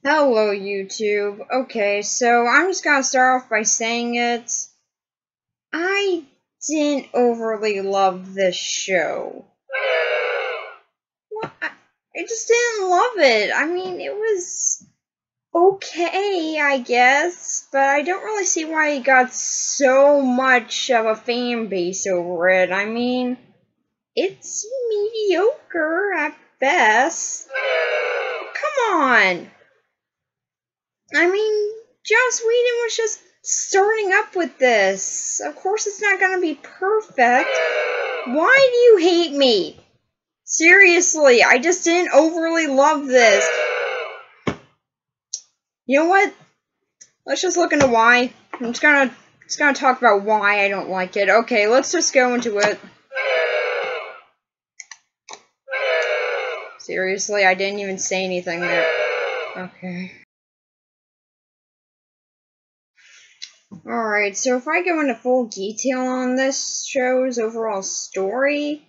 Hello, YouTube. Okay, so I'm just gonna start off by saying it. I didn't overly love this show. Well, I just didn't love it. I mean, it was okay, I guess, but I don't really see why it got so much of a fan base over it. I mean, it's mediocre at best. Come on! I mean, Joss Whedon was just starting up with this. Of course it's not gonna be perfect. Why do you hate me? Seriously, I just didn't overly love this. You know what? Let's just look into why. I'm just gonna talk about why I don't like it. Okay, let's just go into it. Seriously, I didn't even say anything there. Okay. Alright, so if I go into full detail on this show's overall story,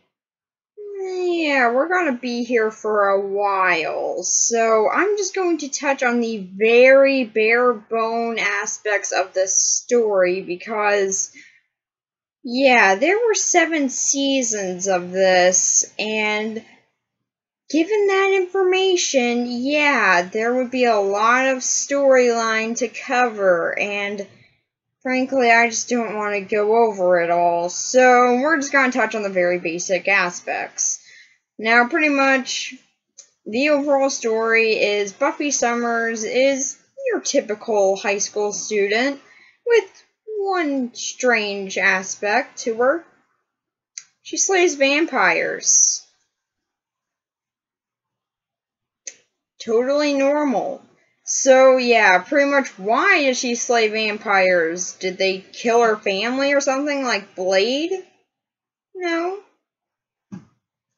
yeah, we're gonna be here for a while. So I'm just going to touch on the very bare bone aspects of the story because, yeah, there were 7 seasons of this, and given that information, yeah, there would be a lot of storyline to cover, and frankly, I just don't want to go over it all, so we're just going to touch on the very basic aspects. Now, pretty much, the overall story is Buffy Summers is your typical high school student, with one strange aspect to her. She slays vampires. Totally normal. So, yeah, pretty much why did she slay vampires? Did they kill her family or something like Blade? No.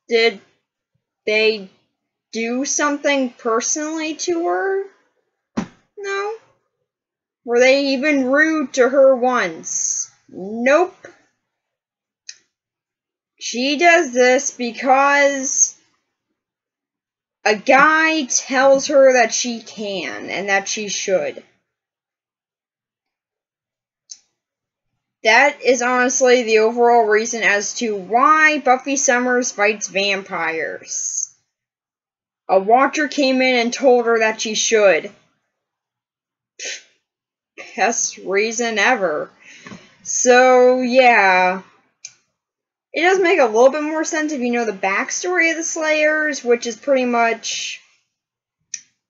Did they do something personally to her? No. Were they even rude to her once? Nope. She does this because a guy tells her that she can and that she should. That is honestly the overall reason as to why Buffy Summers fights vampires. A watcher came in and told her that she should. Best reason ever. So, yeah. It does make a little bit more sense if you know the backstory of the Slayers, which is pretty much...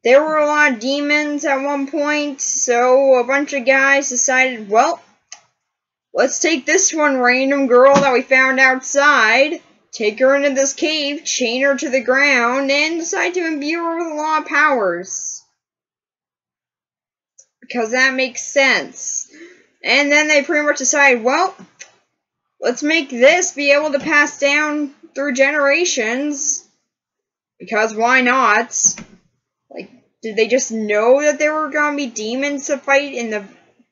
There were a lot of demons at one point, so a bunch of guys decided, well, let's take this one random girl that we found outside, take her into this cave, chain her to the ground, and decide to imbue her with a lot of powers. Because that makes sense. And then they pretty much decide, well, let's make this be able to pass down through generations. Because why not? Like, did they just know that there were going to be demons to fight in the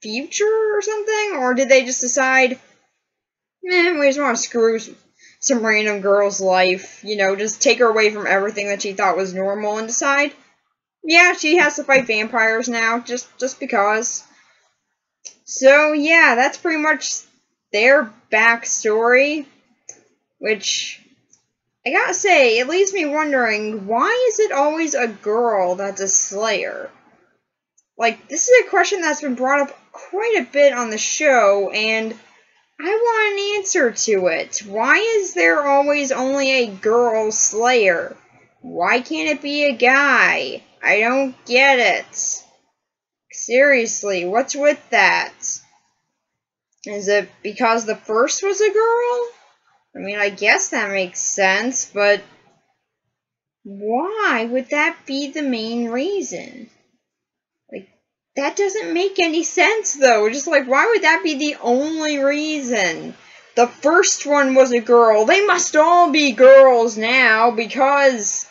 future or something? Or did they just decide, we just want to screw some random girl's life, you know, just take her away from everything that she thought was normal and decide, yeah, she has to fight vampires now, just because. So, yeah, that's pretty much their backstory, which, I gotta say, it leaves me wondering, why is it always a girl that's a slayer? Like, this is a question that's been brought up quite a bit on the show, and I want an answer to it. Why is there always only a girl slayer? Why can't it be a guy? I don't get it. Seriously, what's with that? Is it because the first was a girl? I mean, I guess that makes sense, but why would that be the main reason? Like, that doesn't make any sense, though. Just like, why would that be the only reason? The first one was a girl. They must all be girls now, because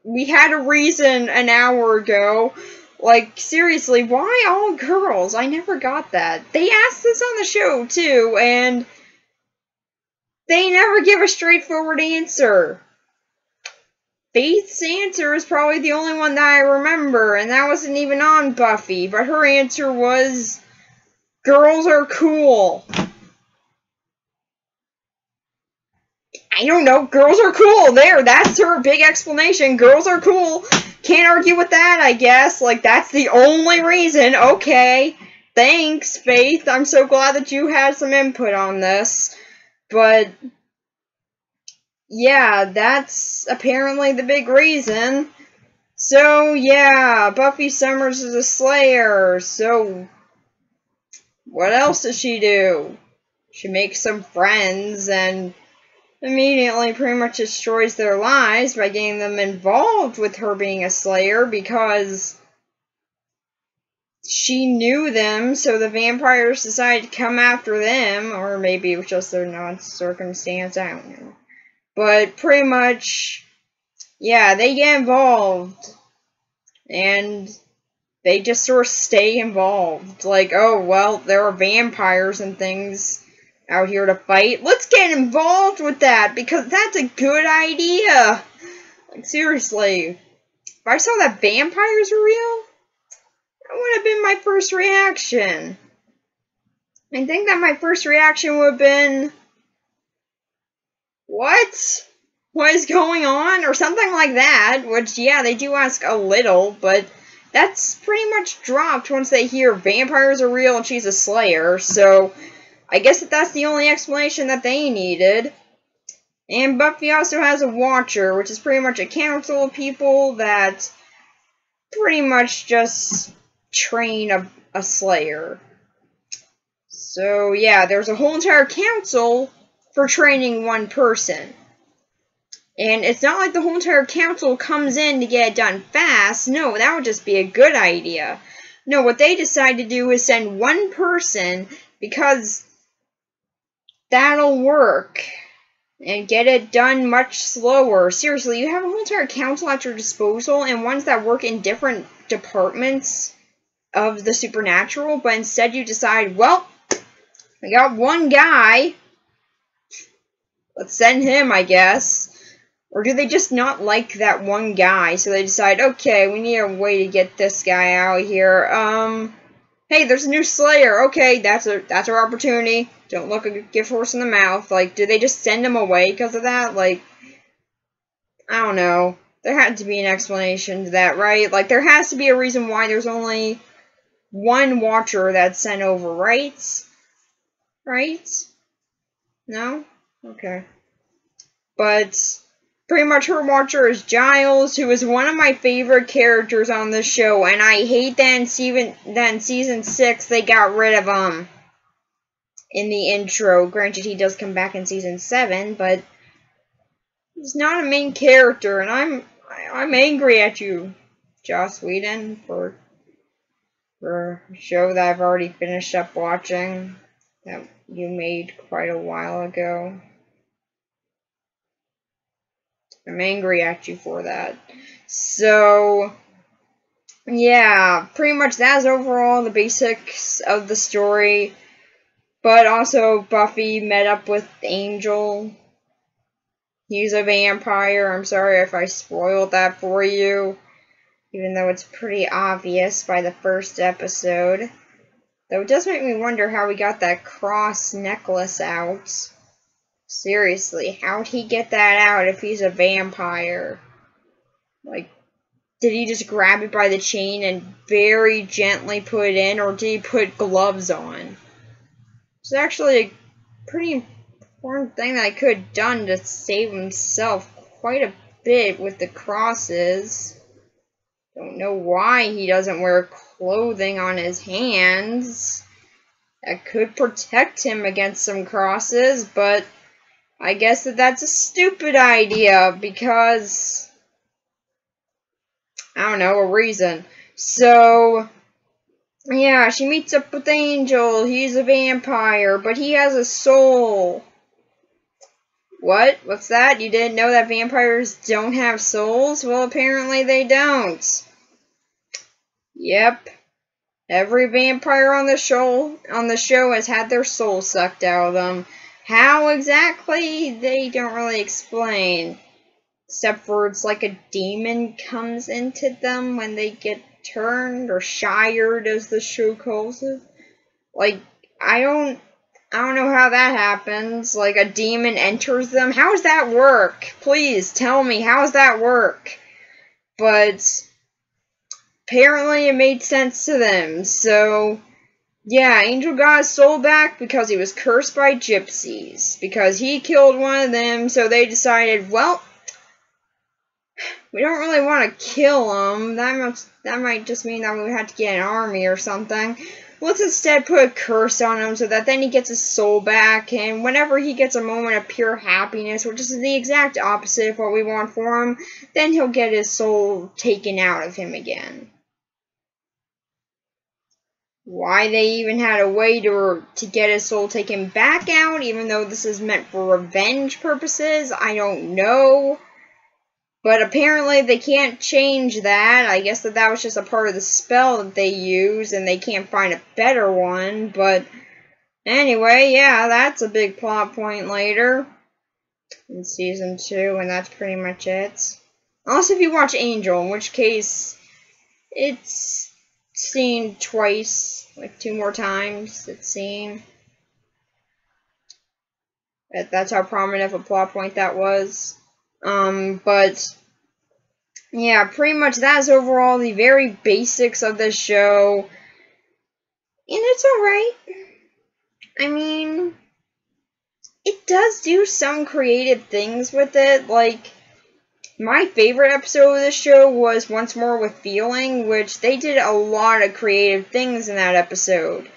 we had a reason an hour ago. Like, seriously, why all girls? I never got that. They asked this on the show, too, and they never give a straightforward answer. Faith's answer is probably the only one that I remember, and that wasn't even on Buffy, but her answer was, girls are cool. I don't know, girls are cool. There, that's her big explanation. Girls are cool. Can't argue with that, I guess. Like, that's the only reason. Okay. Thanks, Faith. I'm so glad that you had some input on this. But, yeah, that's apparently the big reason. So, yeah, Buffy Summers is a Slayer. So, what else does she do? She makes some friends and immediately pretty much destroys their lives by getting them involved with her being a Slayer because she knew them, so the vampires decided to come after them, or maybe it was just their non-circumstance, I don't know. But pretty much, yeah, they get involved, and they just sort of stay involved. Like, oh, well, there are vampires and things out here to fight. Let's get involved with that, because that's a good idea. Like, seriously. If I saw that vampires were real, that would have been my first reaction. I think that my first reaction would have been, what? What is going on? Or something like that, which, yeah, they do ask a little, but that's pretty much dropped once they hear vampires are real and she's a Slayer, so I guess that's the only explanation that they needed. And Buffy also has a Watcher, which is pretty much a council of people that pretty much just train a Slayer. So, yeah, there's a whole entire council for training one person. And it's not like the whole entire council comes in to get it done fast. No, that would just be a good idea. No, what they decide to do is send one person because that'll work. And get it done much slower. Seriously, you have a whole entire council at your disposal and ones that work in different departments of the supernatural, but instead you decide, well, we got one guy. Let's send him, I guess. Or do they just not like that one guy, so they decide, okay, we need a way to get this guy out here. Hey, there's a new Slayer. Okay, that's our opportunity. Don't look a gift horse in the mouth. Like, do they just send him away because of that? Like, I don't know. There had to be an explanation to that, right? Like, there has to be a reason why there's only one Watcher that's sent over, right? Right? No? Okay. But pretty much her Watcher is Giles, who is one of my favorite characters on the show, and I hate that in Season 6 they got rid of him in the intro. Granted, he does come back in Season 7, but he's not a main character, and I'm angry at you, Joss Whedon, for a show that I've already finished up watching that you made quite a while ago. I'm angry at you for that. So, yeah, pretty much that's overall the basics of the story. But also, Buffy met up with Angel. He's a vampire. I'm sorry if I spoiled that for you, even though it's pretty obvious by the first episode. Though it does make me wonder how we got that cross necklace out. Seriously, how'd he get that out if he's a vampire? Like, did he just grab it by the chain and very gently put it in, or did he put gloves on? It's actually a pretty important thing that I could have done to save himself quite a bit with the crosses. Don't know why he doesn't wear clothing on his hands. That could protect him against some crosses, but I guess that's a stupid idea because, I don't know, a reason. So, yeah, she meets up with Angel. He's a vampire, but he has a soul. What? What's that? You didn't know that vampires don't have souls? Well, apparently they don't. Yep. Every vampire on the show has had their soul sucked out of them. How exactly? They don't really explain. Except for it's like a demon comes into them when they get turned, or shired as the show calls it. Like, I don't know how that happens. Like, a demon enters them. How does that work? Please tell me, how does that work? But apparently it made sense to them. So, yeah, Angel got his soul back because he was cursed by gypsies. Because he killed one of them, so they decided, well, we don't really want to kill him. That might just mean that we had to get an army or something. Let's instead put a curse on him so that then he gets his soul back, and whenever he gets a moment of pure happiness, which is the exact opposite of what we want for him, then he'll get his soul taken out of him again. Why they even had a way to get his soul taken back out, even though this is meant for revenge purposes, I don't know. But apparently they can't change that. I guess that was just a part of the spell that they use, and they can't find a better one. But anyway, yeah, that's a big plot point later in Season 2, and that's pretty much it. Unless if you watch Angel, in which case it's seen twice, like 2 more times it's seen. That's how prominent of a plot point that was. But yeah, pretty much that is overall the very basics of this show. And it's alright. I mean, it does do some creative things with it. Like, my favorite episode of this show was Once More with Feeling, which they did a lot of creative things in that episode.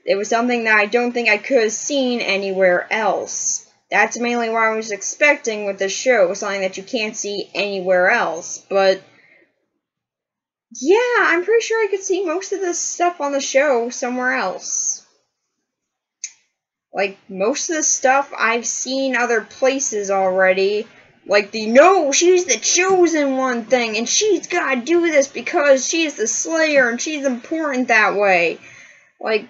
It was something that I don't think I could have seen anywhere else. That's mainly what I was expecting with this show, something that you can't see anywhere else. But yeah, I'm pretty sure I could see most of this stuff on the show somewhere else. Like, most of the stuff I've seen other places already. Like the, no, she's the chosen one thing, and she's gotta do this because she's the Slayer, and she's important that way. Like,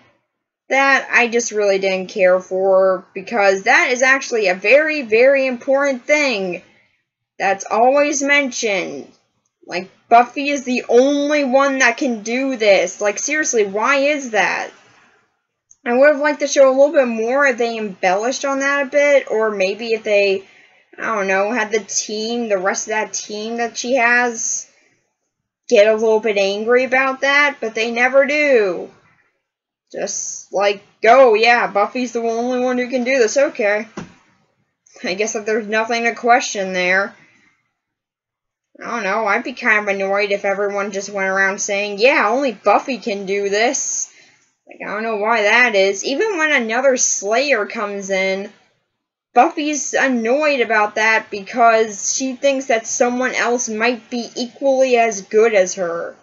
that I just really didn't care for, because that is actually a very, very important thing that's always mentioned. Like, Buffy is the only one that can do this. Like, seriously, why is that? I would have liked the show a little bit more if they embellished on that a bit, or maybe if they, I don't know, had the rest of that team that she has, get a little bit angry about that, but they never do. Just like, oh yeah, Buffy's the only one who can do this, okay. I guess that there's nothing to question there. I don't know, I'd be kind of annoyed if everyone just went around saying, yeah, only Buffy can do this. Like, I don't know why that is. Even when another Slayer comes in, Buffy's annoyed about that because she thinks that someone else might be equally as good as her.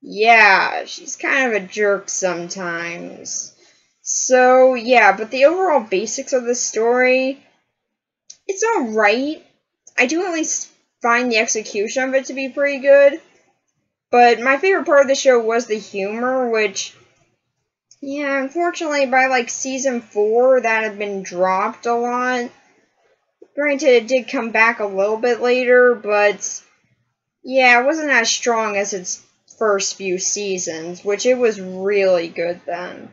Yeah, she's kind of a jerk sometimes. So, yeah, but the overall basics of the story, it's alright. I do at least find the execution of it to be pretty good. But my favorite part of the show was the humor, which, yeah, unfortunately by like Season 4, that had been dropped a lot. Granted, it did come back a little bit later, but yeah, it wasn't as strong as its first few seasons, which it was really good then.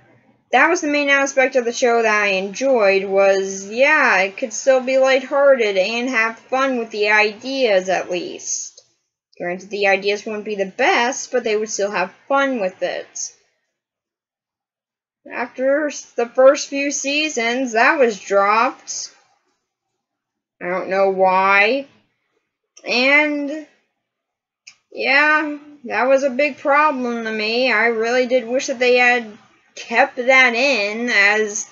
That was the main aspect of the show that I enjoyed, was, yeah, it could still be lighthearted and have fun with the ideas, at least. Granted, the ideas wouldn't be the best, but they would still have fun with it. After the first few seasons, that was dropped. I don't know why. And yeah, that was a big problem to me. I really did wish that they had kept that in, as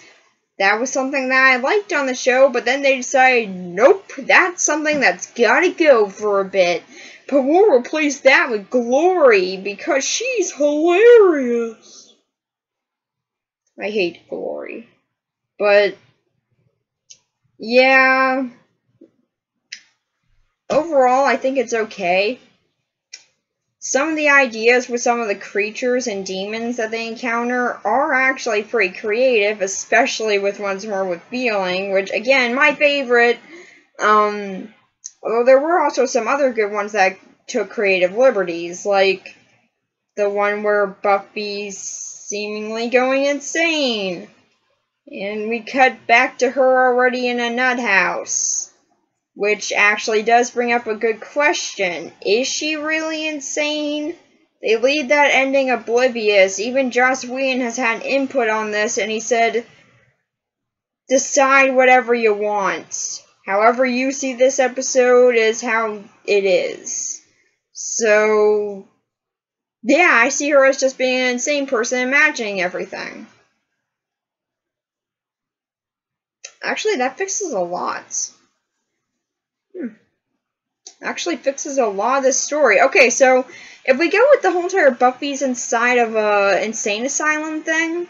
that was something that I liked on the show, but then they decided, nope, that's something that's gotta go for a bit. But we'll replace that with Glory, because she's hilarious. I hate Glory. But yeah, overall, I think it's okay. Some of the ideas with some of the creatures and demons that they encounter are actually pretty creative, especially with Once More with Feeling, which, again, my favorite. Although there were also some other good ones that took creative liberties, like the one where Buffy's seemingly going insane. And we cut back to her already in a nut house. Which actually does bring up a good question. Is she really insane? They leave that ending oblivious. Even Joss Whedon has had input on this, and he said, decide whatever you want. However you see this episode is how it is. So, yeah, I see her as just being an insane person imagining everything. Actually, that fixes a lot. Actually fixes a lot of this story. Okay, so if we go with the whole entire Buffy's inside of a insane asylum thing,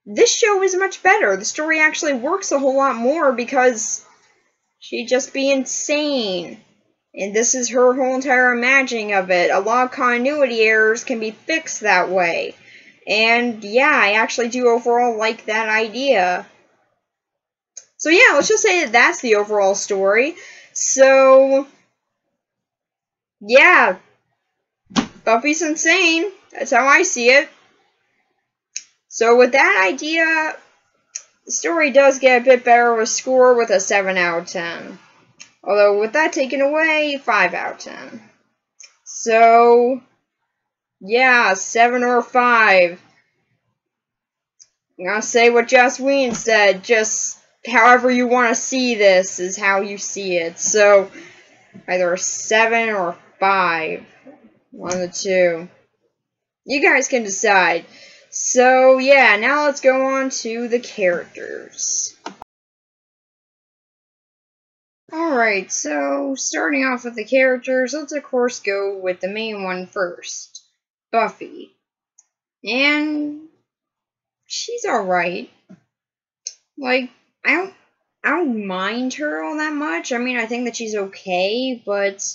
this show is much better. The story actually works a whole lot more because she'd just be insane. And this is her whole entire imagining of it. A lot of continuity errors can be fixed that way. And yeah, I actually do overall like that idea. So yeah, let's just say that that's the overall story. So, yeah, Buffy's insane. That's how I see it. So with that idea, the story does get a bit better of a score with a 7 out of 10. Although with that taken away, 5 out of 10. So, yeah, 7 or 5. I'm gonna say what Joss Whedon said, just however you want to see this is how you see it. So, either a 7 or 5. One of the two. You guys can decide. So, yeah, now let's go on to the characters. Alright, so starting off with the characters, let's of course go with the main one first. Buffy. And she's alright. Like, I don't mind her all that much. I mean, I think that she's okay, but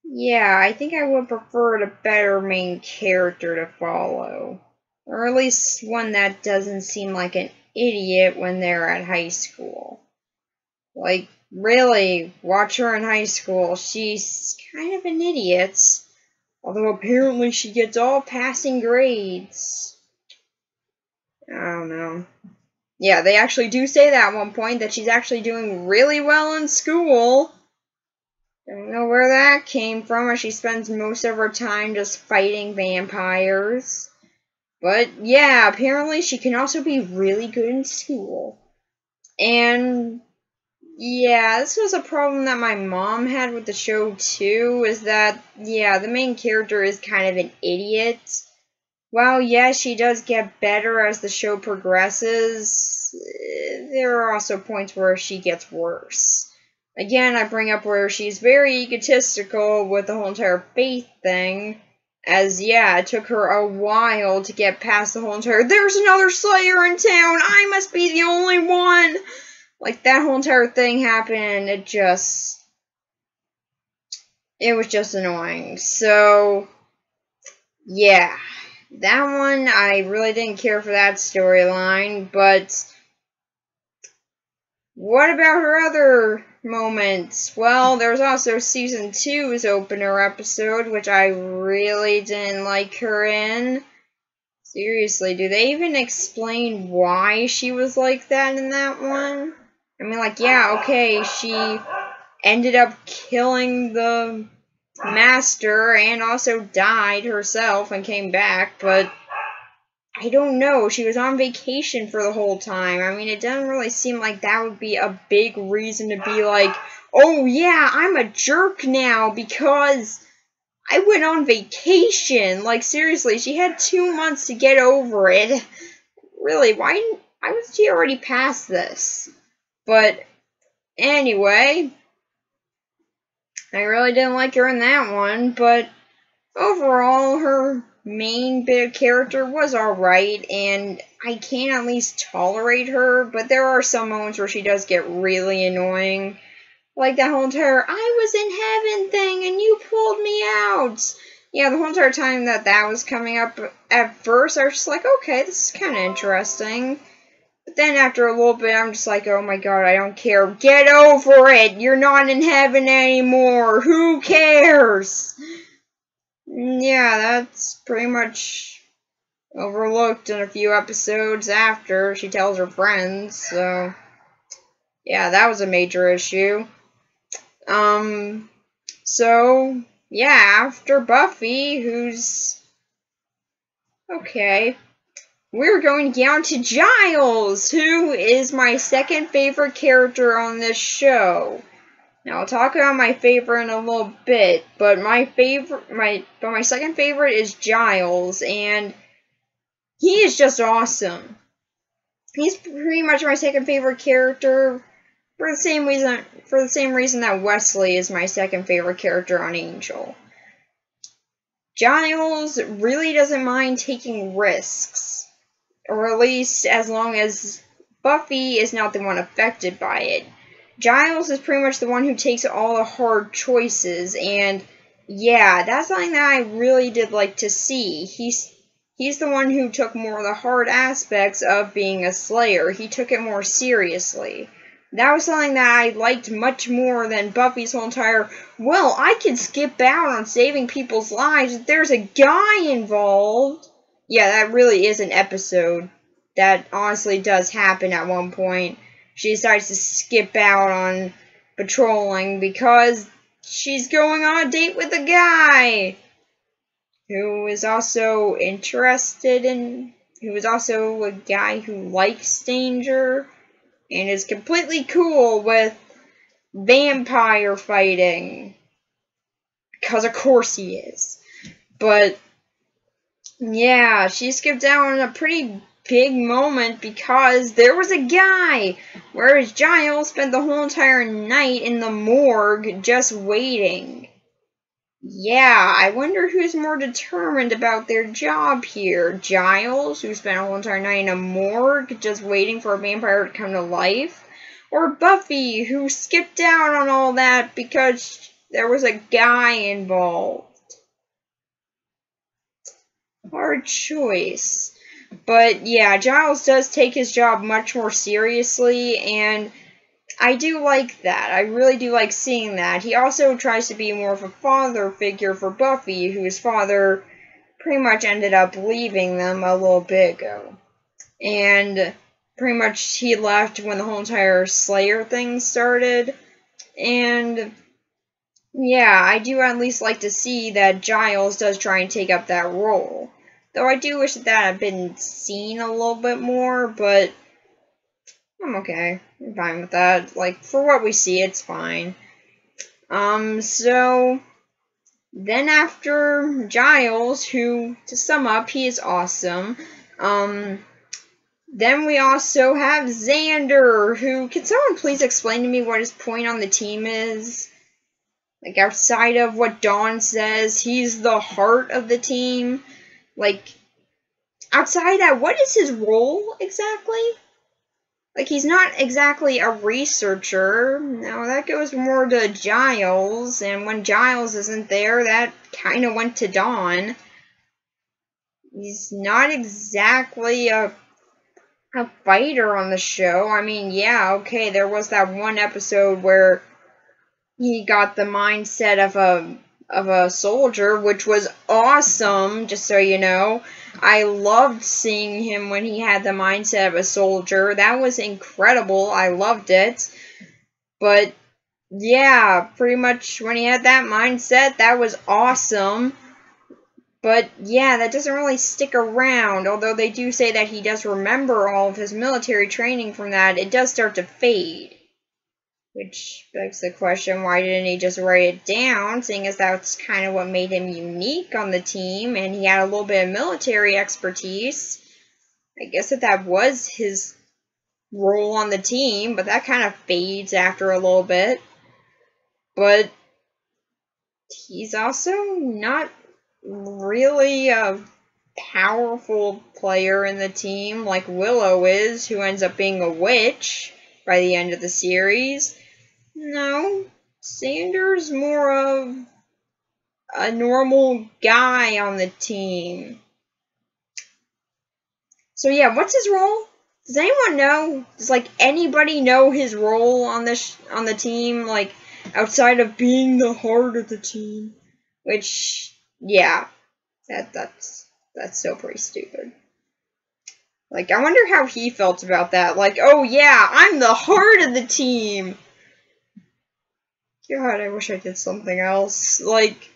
yeah, I think I would prefer a better main character to follow. Or at least one that doesn't seem like an idiot when they're at high school. Like, really, watch her in high school. She's kind of an idiot. Although apparently she gets all passing grades. I don't know. Yeah, they actually do say that at one point, that she's actually doing really well in school. Don't know where that came from, as she spends most of her time just fighting vampires. But yeah, apparently she can also be really good in school. And yeah, this was a problem that my mom had with the show too, is that, yeah, the main character is kind of an idiot. While yes, she does get better as the show progresses, there are also points where she gets worse. Again, I bring up where she's very egotistical with the whole entire faith thing, as, yeah, it took her a while to get past the whole entire, there's another Slayer in town, I must be the only one! Like, that whole entire thing happened, it was just annoying. So, yeah, that one, I really didn't care for that storyline, but what about her other moments? Well, there's also Season 2's opener episode, which I really didn't like her in. Seriously, do they even explain why she was like that in that one? I mean, like, yeah, okay, she ended up killing the master and also died herself and came back, but I don't know. She was on vacation for the whole time. I mean, it doesn't really seem like that would be a big reason to be like, oh yeah, I'm a jerk now because I went on vacation. Like, seriously, she had 2 months to get over it. Really, why was she already past this? But anyway, I really didn't like her in that one, but overall, her main bit of character was alright, and I can at least tolerate her, but there are some moments where she does get really annoying. Like that whole entire, I was in heaven thing, and you pulled me out! Yeah, the whole entire time that was coming up, at first, I was just like, okay, this is kind of interesting. But then after a little bit, I'm just like, oh my god, I don't care. Get over it! You're not in heaven anymore! Who cares? Yeah, that's pretty much overlooked in a few episodes after she tells her friends, so yeah, that was a major issue. So yeah, after Buffy, who's okay, we're going to get on to Giles, who is my second favorite character on this show. Now I'll talk about my favorite in a little bit, but my second favorite is Giles, and he is just awesome. He's pretty much my second favorite character for the same reason that Wesley is my second favorite character on Angel. Giles really doesn't mind taking risks, or at least as long as Buffy is not the one affected by it. Giles is pretty much the one who takes all the hard choices, and yeah, that's something that I really did like to see. He's the one who took more of the hard aspects of being a Slayer. He took it more seriously. That was something that I liked much more than Buffy's whole entire, well, I can skip out on saving people's lives if there's a guy involved. Yeah, that really is an episode. That honestly does happen at one point. She decides to skip out on patrolling because she's going on a date with a guy who is also a guy who likes danger and is completely cool with vampire fighting. Because of course he is. But yeah, she skipped out on a pretty big moment because there was a guy, whereas Giles spent the whole entire night in the morgue just waiting. Yeah, I wonder who's more determined about their job here. Giles, who spent a whole entire night in a morgue just waiting for a vampire to come to life? Or Buffy, who skipped out on all that because there was a guy involved? Hard choice. But yeah, Giles does take his job much more seriously, and I do like that. I really do like seeing that. He also tries to be more of a father figure for Buffy, whose father pretty much ended up leaving them a little bit ago. And pretty much he left when the whole entire Slayer thing started. And yeah, I do at least like to see that Giles does try and take up that role. Though I do wish that had been seen a little bit more, but I'm okay. I'm fine with that. Like, for what we see, it's fine. So then after Giles, who, to sum up, he is awesome. Then we also have Xander, who, can someone please explain to me what his point on the team is? Like, outside of what Dawn says, he's the heart of the team. Like, outside that, what is his role exactly? Like, he's not exactly a researcher. No, that goes more to Giles, and when Giles isn't there, that kind of went to Dawn. He's not exactly a fighter on the show. I mean, yeah, okay, there was that one episode where he got the mindset of a soldier, which was awesome, just so you know. I loved seeing him when he had the mindset of a soldier. That was incredible. I loved it. But yeah, pretty much when he had that mindset, that was awesome. But yeah, that doesn't really stick around. Although they do say that he does remember all of his military training from that, it does start to fade. Which begs the question, why didn't he just write it down, seeing as that's kind of what made him unique on the team, and he had a little bit of military expertise. I guess that was his role on the team, but that kind of fades after a little bit. But he's also not really a powerful player in the team like Willow is, who ends up being a witch by the end of the series. No, Xander's more of a normal guy on the team. So yeah, what's his role? Does anyone know? Does like anybody know his role on this on the team? Like outside of being the heart of the team, which yeah, that's still pretty stupid. Like I wonder how he felt about that. Like, oh yeah, I'm the heart of the team. God, I wish I did something else. Like,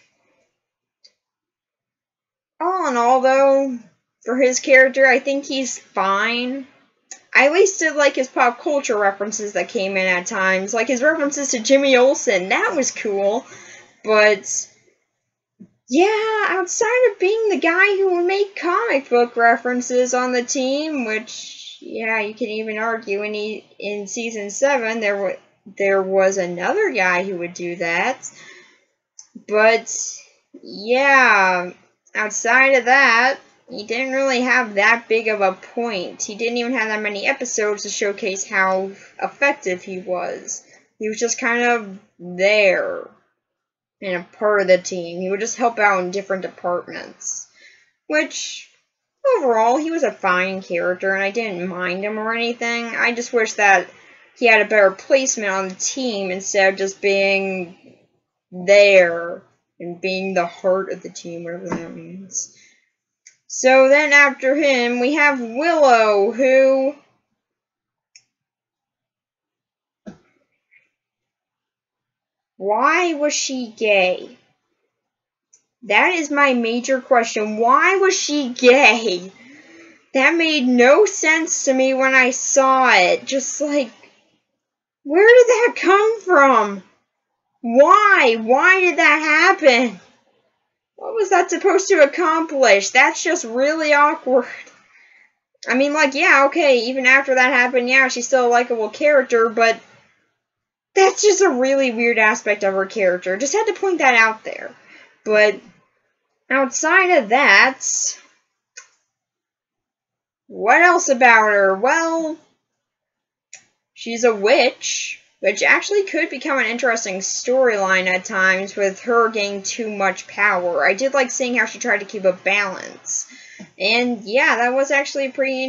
all in all, though, for his character, I think he's fine. I at least did like his pop culture references that came in at times. Like his references to Jimmy Olsen, that was cool. But, yeah, outside of being the guy who would make comic book references on the team, which, yeah, you can even argue in Season 7, there was another guy who would do that. But, yeah, outside of that, he didn't really have that big of a point. He didn't even have that many episodes to showcase how effective he was. He was just kind of there and a part of the team. He would just help out in different departments. Which, overall, he was a fine character, and I didn't mind him or anything. I just wish that he had a better placement on the team instead of just being there and being the heart of the team, whatever that means. So then after him, we have Willow, who... Why was she gay? That is my major question. Why was she gay? That made no sense to me when I saw it. Just like, where did that come from? Why? Why did that happen? What was that supposed to accomplish? That's just really awkward. I mean, like, yeah, okay, even after that happened, yeah, she's still a likable character, but that's just a really weird aspect of her character. Just had to point that out there. But outside of that, what else about her? Well, she's a witch, which actually could become an interesting storyline at times with her gaining too much power. I did like seeing how she tried to keep a balance. And yeah, that was actually a pretty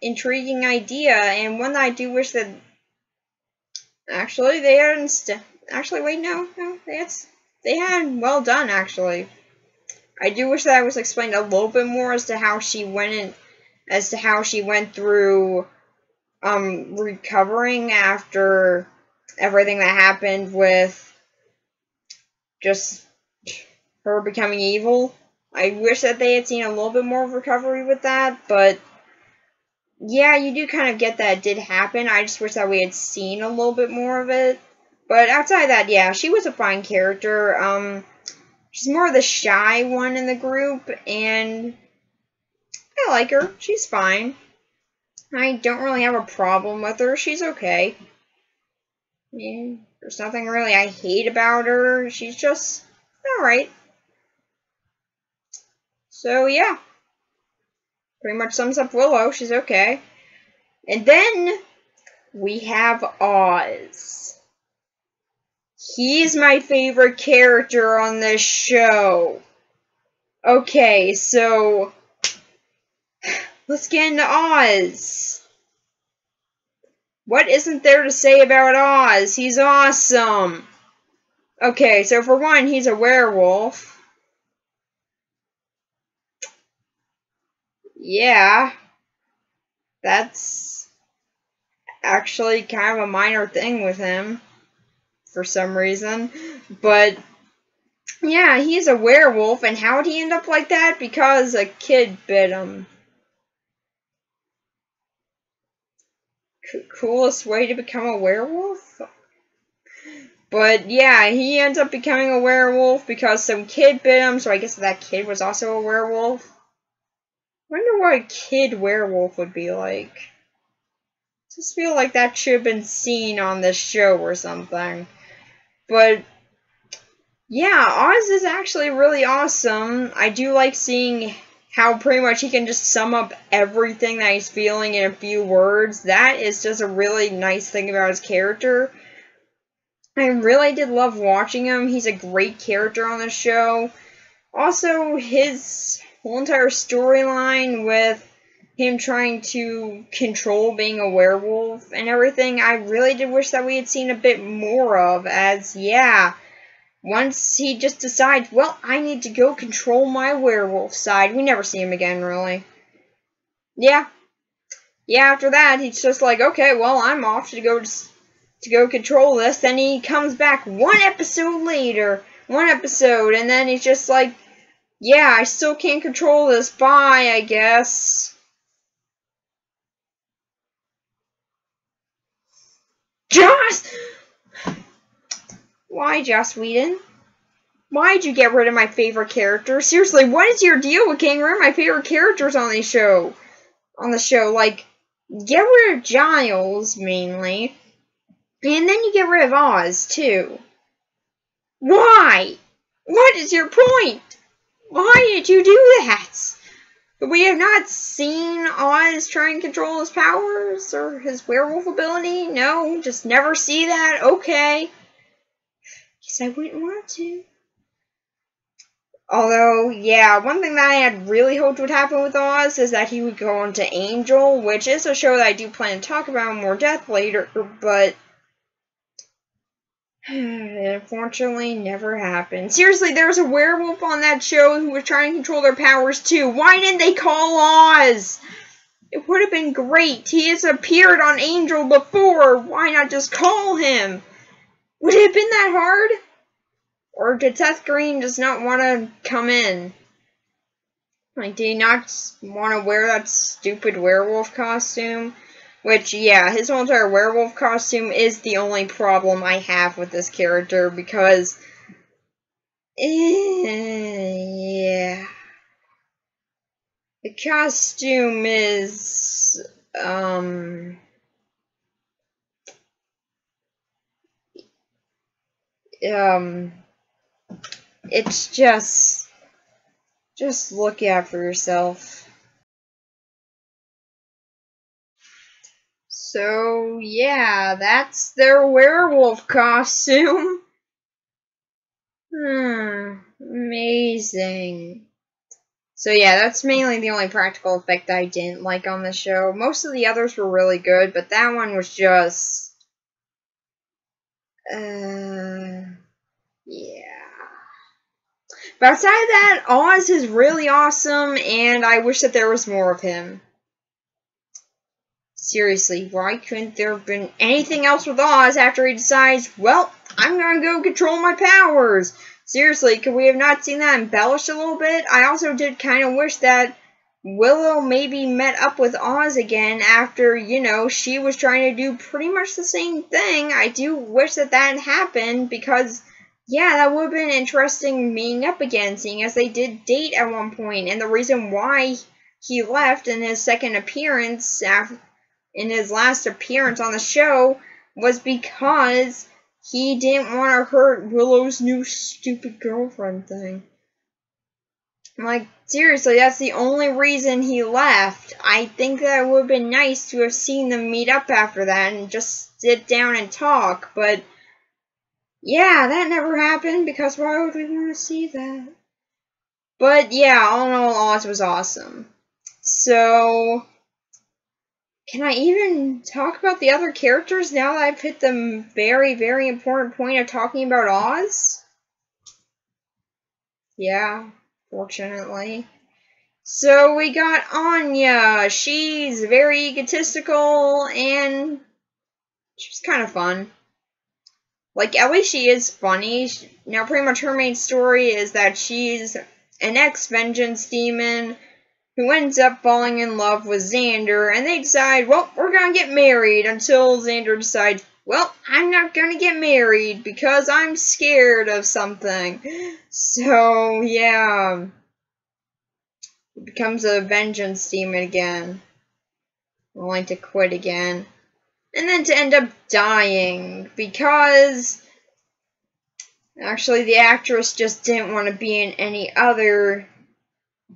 intriguing idea, and one that I do wish that actually they hadn't. Actually, wait, no, they had well done. Actually, I do wish that was explained a little bit more as to how she went through recovering after everything that happened with just her becoming evil. I wish that they had seen a little bit more of recovery with that, but yeah, you do kind of get that it did happen. I just wish that we had seen a little bit more of it. But outside of that, yeah, she was a fine character. She's more the shy one in the group, and I like her. She's fine. I don't really have a problem with her. She's okay. Yeah, there's nothing really I hate about her. She's just alright. So, yeah. Pretty much sums up Willow. She's okay. And then we have Oz. He's my favorite character on this show. Okay, so let's get into Oz. What isn't there to say about Oz? He's awesome. Okay, so for one, he's a werewolf. Yeah, that's actually kind of a minor thing with him for some reason. But yeah, he's a werewolf, and how'd he end up like that? Because a kid bit him. Coolest way to become a werewolf? But yeah, he ends up becoming a werewolf because some kid bit him, so I guess that kid was also a werewolf. Wonder what a kid werewolf would be like. Just feel like that should have been seen on this show or something. But yeah, Oz is actually really awesome. I do like seeing how pretty much he can just sum up everything that he's feeling in a few words. That is just a really nice thing about his character. I really did love watching him. He's a great character on the show. Also, his whole entire storyline with him trying to control being a werewolf and everything, I really did wish that we had seen a bit more of, as, yeah, once he just decides, well, I need to go control my werewolf side, we never see him again, really. Yeah, after that, he's just like, okay, well, I'm off to go control this, then he comes back one episode later, and then he's just like, yeah, I still can't control this, bye, I guess. Joss! Why, Joss Whedon? Why'd you get rid of my favorite character? Seriously, what is your deal with getting rid of my favorite characters on the show? Like, get rid of Giles, mainly. And then you get rid of Oz, too. Why? What is your point? Why did you do that? We have not seen Oz try and control his powers or his werewolf ability? No, just never see that? Okay. Guess I wouldn't want to. Although, yeah, one thing that I had really hoped would happen with Oz is that he would go on to Angel, which is a show that I do plan to talk about in more depth later, but it unfortunately never happened. Seriously, there was a werewolf on that show who was trying to control their powers too. Why didn't they call Oz? It would have been great. He has appeared on Angel before. Why not just call him? Would it have been that hard? Or did Seth Green just not want to come in? Like, did he not want to wear that stupid werewolf costume? Which, yeah, his whole entire werewolf costume is the only problem I have with this character, because, yeah, the costume is, it's just look out for yourself. So, yeah, that's their werewolf costume. Amazing. So, yeah, that's mainly the only practical effect I didn't like on the show. Most of the others were really good, but that one was just... yeah. But outside of that, Oz is really awesome, and I wish that there was more of him. Seriously, why couldn't there have been anything else with Oz after he decides, well, I'm gonna go control my powers? Seriously, could we have not seen that embellished a little bit? I also did kind of wish that Willow maybe met up with Oz again after, you know, she was trying to do pretty much the same thing. I do wish that that happened because, yeah, that would have been interesting meeting up again, seeing as they did date at one point, and the reason why he left in his second appearance in his last appearance on the show was because he didn't want to hurt Willow's new stupid girlfriend thing. Like, seriously, that's the only reason he left. I think that it would have been nice to have seen them meet up after that and just sit down and talk, but yeah, that never happened because why would we want to see that? But yeah, all in all, Oz was awesome. So, can I even talk about the other characters now that I've hit the very, very important point of talking about Oz? Yeah, fortunately. So we got Anya. She's very egotistical and she's kind of fun. Like, at least she is funny. Now, pretty much her main story is that she's an ex-vengeance demon who ends up falling in love with Xander, and they decide, well, we're gonna get married, until Xander decides, well, I'm not gonna get married because I'm scared of something. So, yeah, he becomes a vengeance demon again, only to quit again, and then to end up dying, because actually the actress just didn't want to be in any other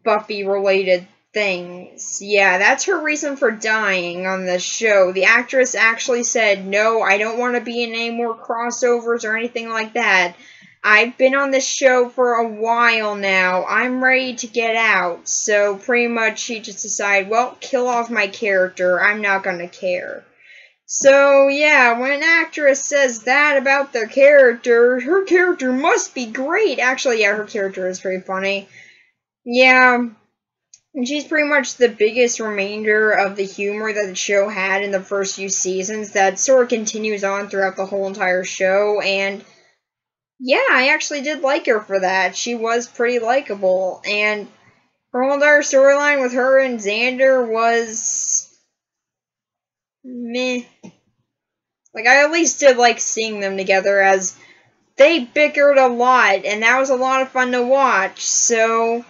Buffy-related things. Yeah, that's her reason for dying on the show. The actress actually said, no, I don't want to be in any more crossovers or anything like that. I've been on this show for a while now. I'm ready to get out. So pretty much she just decided, well, kill off my character. I'm not gonna care. So yeah, when an actress says that about their character, her character must be great. Actually, yeah, her character is pretty funny. Yeah, and she's pretty much the biggest remainder of the humor that the show had in the first few seasons that sort of continues on throughout the whole entire show, and yeah, I actually did like her for that. She was pretty likable, and her whole entire storyline with her and Xander was meh. Like, I at least did like seeing them together, as they bickered a lot, and that was a lot of fun to watch, so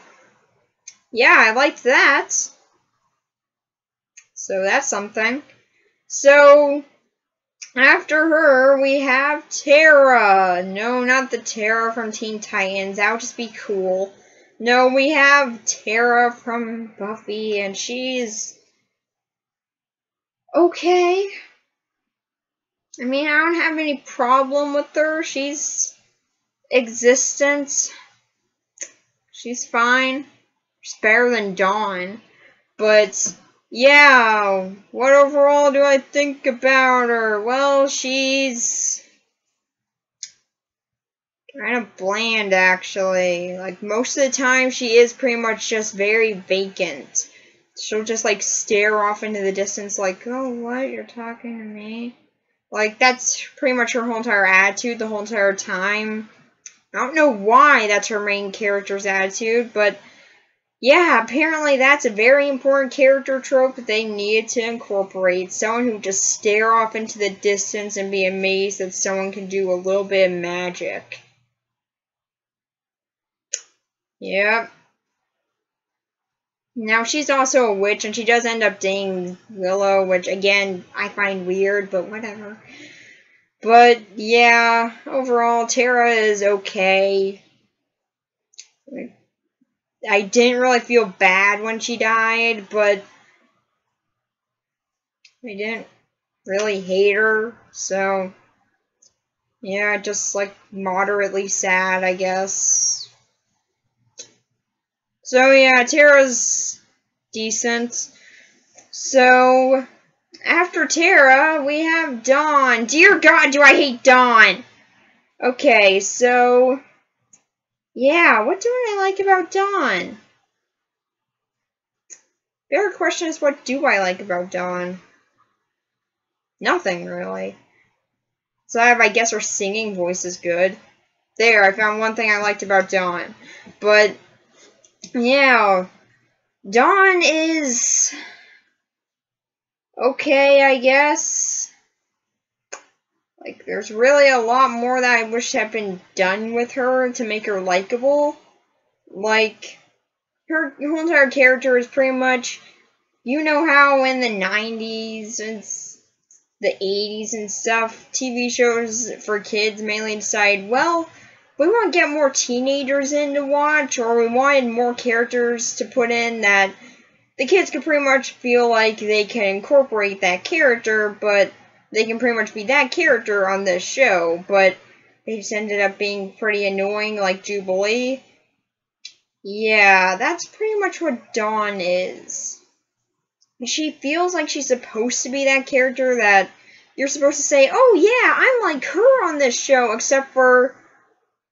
yeah, I liked that. So that's something. So, after her, we have Tara. No, not the Tara from Teen Titans. That would just be cool. No, we have Tara from Buffy, and she's okay. I mean, I don't have any problem with her. She's existent. She's fine. She's better than Dawn. But yeah, what overall do I think about her? Well, she's kind of bland, actually. Like, most of the time, she is pretty much just very vacant. She'll just, like, stare off into the distance like, oh, what? You're talking to me? Like, that's pretty much her whole entire attitude the whole entire time. I don't know why that's her main character's attitude, but yeah, apparently that's a very important character trope that they needed to incorporate. Someone who just stare off into the distance and be amazed that someone can do a little bit of magic. Yep. Now, she's also a witch, and she does end up dating Willow, which, again, I find weird, but whatever. But, yeah, overall, Tara is okay. I didn't really feel bad when she died, but I didn't really hate her, so yeah, just like moderately sad, I guess. So yeah, Tara's decent. So after Tara, we have Dawn. Dear God, do I hate Dawn! Okay, so yeah, what do I like about Dawn? Better question is, what do I like about Dawn? Nothing, really. So I guess her singing voice is good. There, I found one thing I liked about Dawn. But, yeah, Dawn is okay, I guess. Like, there's really a lot more that I wish had been done with her to make her likable. Like, her whole entire character is pretty much, you know how in the 90s and the 80s and stuff, TV shows for kids mainly decide, well, we want to get more teenagers in to watch, or we wanted more characters to put in that the kids can pretty much feel like they can incorporate that character, but they can pretty much be that character on this show, but they just ended up being pretty annoying, like Jubilee. Yeah, that's pretty much what Dawn is. She feels like she's supposed to be that character that you're supposed to say, oh yeah, I'm like her on this show, except for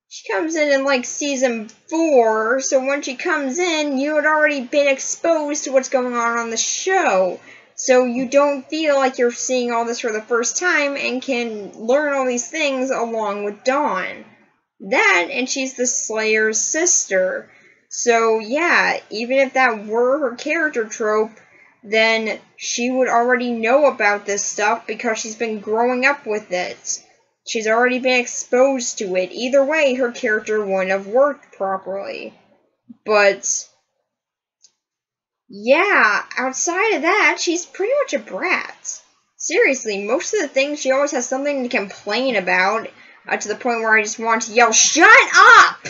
she comes in like season 4, so when she comes in, you had already been exposed to what's going on the show. So you don't feel like you're seeing all this for the first time and can learn all these things along with Dawn. That, and she's the Slayer's sister. So yeah, even if that were her character trope, then she would already know about this stuff because she's been growing up with it. She's already been exposed to it. Either way, her character wouldn't have worked properly. But yeah, outside of that, she's pretty much a brat. Seriously, most of the things she always has something to complain about, to the point where I just want to yell, shut up!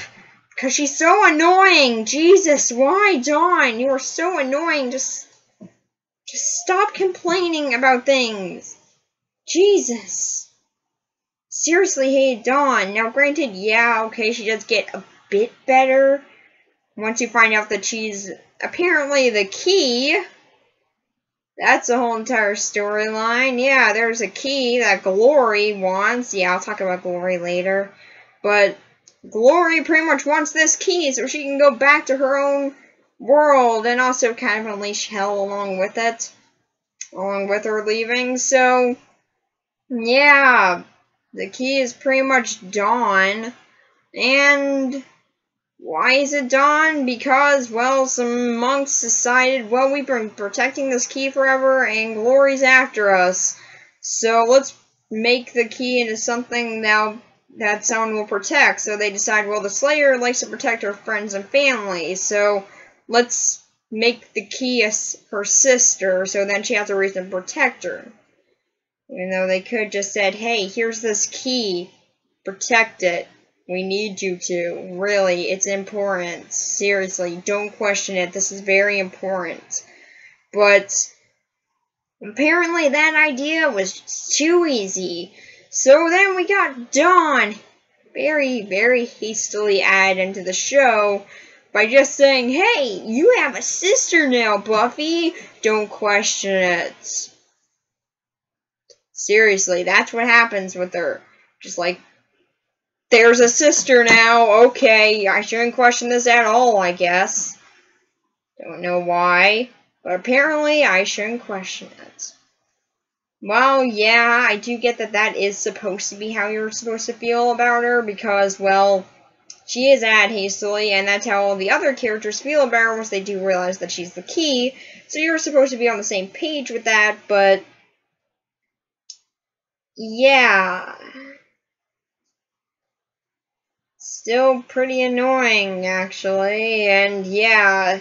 Because she's so annoying. Jesus, why, Dawn? You are so annoying. Just stop complaining about things. Jesus. seriously hated Dawn. Now, granted, yeah, okay, she does get a bit better once you find out that she's apparently the key. That's a whole entire storyline. Yeah, there's a key that Glory wants. Yeah, I'll talk about Glory later. But Glory pretty much wants this key so she can go back to her own world and also kind of unleash hell along with it. Along with her leaving. So, yeah, the key is pretty much Dawn. And why is it Dawn? Because, well, some monks decided, well, we've been protecting this key forever, and Glory's after us. So let's make the key into something now that someone will protect. So they decide, well, the Slayer likes to protect her friends and family, so let's make the key her sister, so then she has a reason to protect her. Even though they could just said, hey, here's this key, protect it. We need you to. Really, it's important. Seriously, don't question it. This is very important. But apparently that idea was too easy. So then we got Dawn very, very hastily added into the show by just saying, hey, you have a sister now, Buffy. Don't question it. Seriously, that's what happens with her. Just like, there's a sister now. Okay, I shouldn't question this at all, I guess. Don't know why, but apparently I shouldn't question it. Well, yeah, I do get that that is supposed to be how you're supposed to feel about her, because, well, she is added hastily, and that's how all the other characters feel about her once they do realize that she's the key, so you're supposed to be on the same page with that, but yeah. Still pretty annoying, actually, and yeah,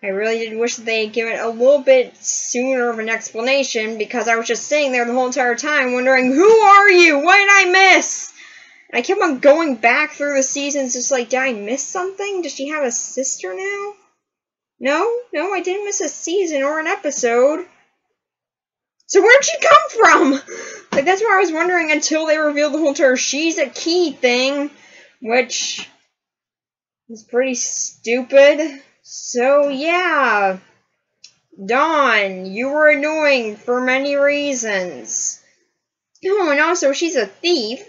I really did wish that they had given a little bit sooner of an explanation, because I was just sitting there the whole entire time wondering, who are you? What did I miss? And I kept on going back through the seasons just like, did I miss something? Does she have a sister now? No, I didn't miss a season or an episode. So where'd she come from? Like, that's what I was wondering until they revealed the whole entire she's a key thing. Which is pretty stupid. So, yeah. Dawn, you were annoying for many reasons. Oh, and also, she's a thief.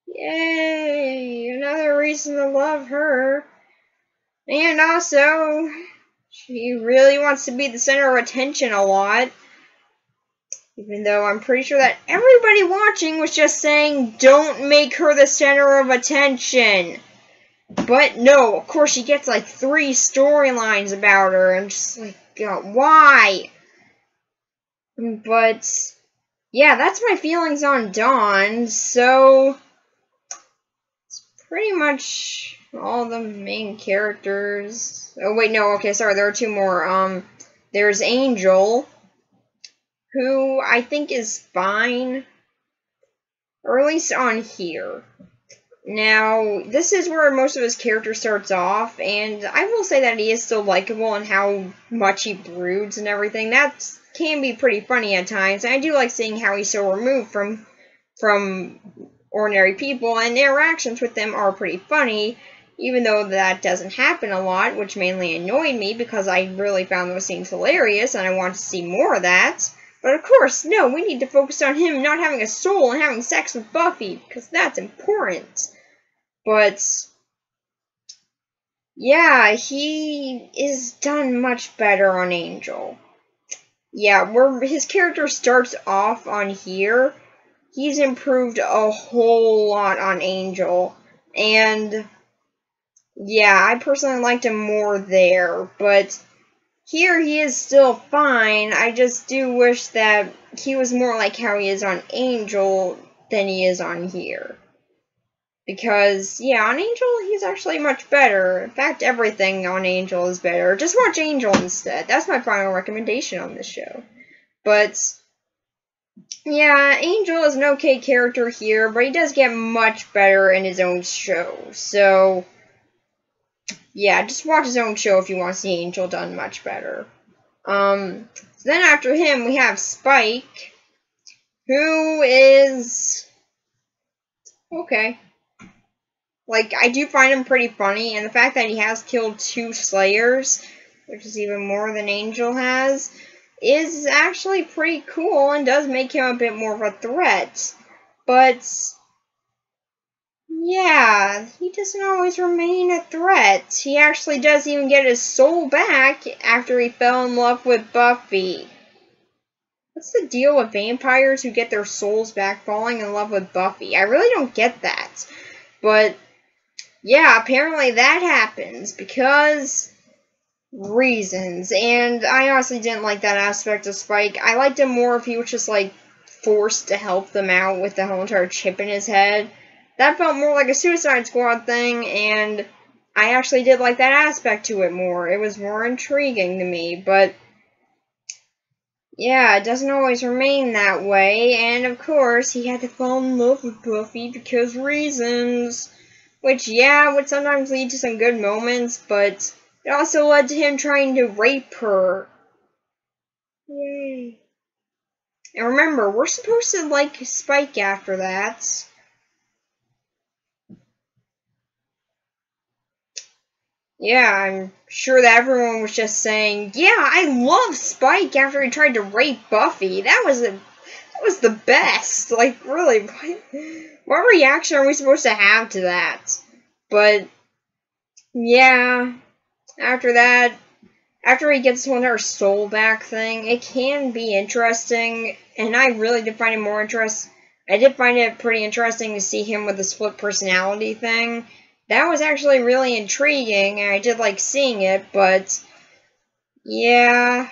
Yay, another reason to love her. And also, she really wants to be the center of attention a lot. Even though I'm pretty sure that everybody watching was just saying, don't make her the center of attention. But no, of course she gets like 3 storylines about her. I'm just like, God, why? But, yeah, that's my feelings on Dawn. So, it's pretty much all the main characters. Oh, wait, no, okay, sorry, there are 2 more. There's Angel, who I think is fine, or at least on here. Now, this is where most of his character starts off, and I will say that he is still likable and how much he broods and everything. That can be pretty funny at times, and I do like seeing how he's so removed from ordinary people, and interactions with them are pretty funny, even though that doesn't happen a lot, which mainly annoyed me because I really found those scenes hilarious, and I want to see more of that. But of course, no, we need to focus on him not having a soul and having sex with Buffy, because that's important. But, yeah, he is done much better on Angel. Yeah, where his character starts off on here, he's improved a whole lot on Angel. And, yeah, I personally liked him more there, but here he is still fine. I just do wish that he was more like how he is on Angel than he is on here. Because, yeah, on Angel, he's actually much better. In fact, everything on Angel is better. Just watch Angel instead. That's my final recommendation on this show. But, yeah, Angel is an okay character here, but he does get much better in his own show. So, yeah, just watch his own show if you want to see Angel done much better. So then after him, we have Spike, who is Okay. Like, I do find him pretty funny, and the fact that he has killed 2 Slayers, which is even more than Angel has, is actually pretty cool and does make him a bit more of a threat. But, yeah, he doesn't always remain a threat. He actually does even get his soul back after he fell in love with Buffy. What's the deal with vampires who get their souls back falling in love with Buffy? I really don't get that. But, yeah, apparently that happens because reasons. And I honestly didn't like that aspect of Spike. I liked him more if he was just, like, forced to help them out with the whole entire chip in his head. That felt more like a Suicide Squad thing, and I actually did like that aspect to it more. It was more intriguing to me, but yeah, it doesn't always remain that way, and of course, he had to fall in love with Buffy because reasons. Which, yeah, would sometimes lead to some good moments, but it also led to him trying to rape her. Yay. And remember, we're supposed to like Spike after that. Yeah, I'm sure that everyone was just saying, yeah, I love Spike after he tried to rape Buffy. That was the best. Like, really, what reaction are we supposed to have to that? But, yeah, after that, after he gets one of her soul back thing, it can be interesting, and I really did find it more interesting. I did find it pretty interesting to see him with the split personality thing. That was actually really intriguing, and I did like seeing it, but yeah,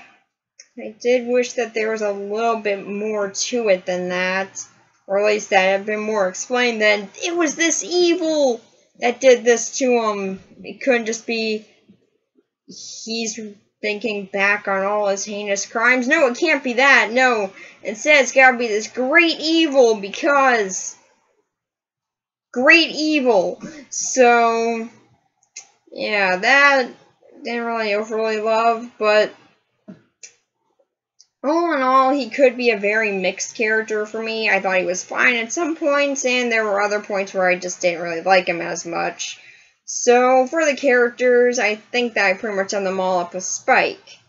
I did wish that there was a little bit more to it than that, or at least that had been more explained than it was this evil that did this to him. It couldn't just be he's thinking back on all his heinous crimes. No, it can't be that. No, instead it's gotta be this great evil because great evil. So yeah, that didn't really overly love, but all in all, he could be a very mixed character for me. I thought he was fine at some points, and there were other points where I just didn't really like him as much. So, for the characters, I think that I pretty much done them all up with Spike.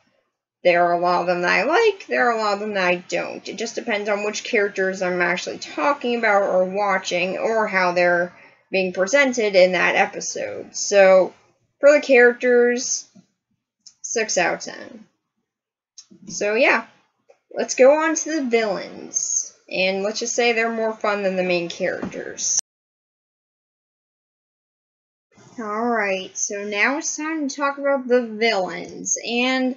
There are a lot of them that I like, there are a lot of them that I don't. It just depends on which characters I'm actually talking about or watching, or how they're being presented in that episode. So, for the characters, 6 out of 10. So yeah, let's go on to the villains. And let's just say they're more fun than the main characters. Alright, so now it's time to talk about the villains. And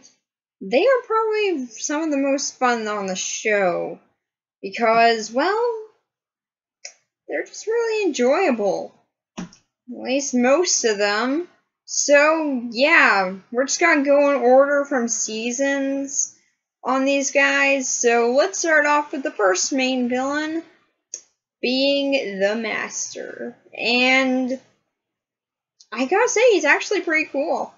they are probably some of the most fun on the show. Because, well, they're just really enjoyable. At least most of them. So, yeah, we're just gonna go in order from seasons on these guys. So, let's start off with the first main villain, being the Master. And I gotta say, he's actually pretty cool.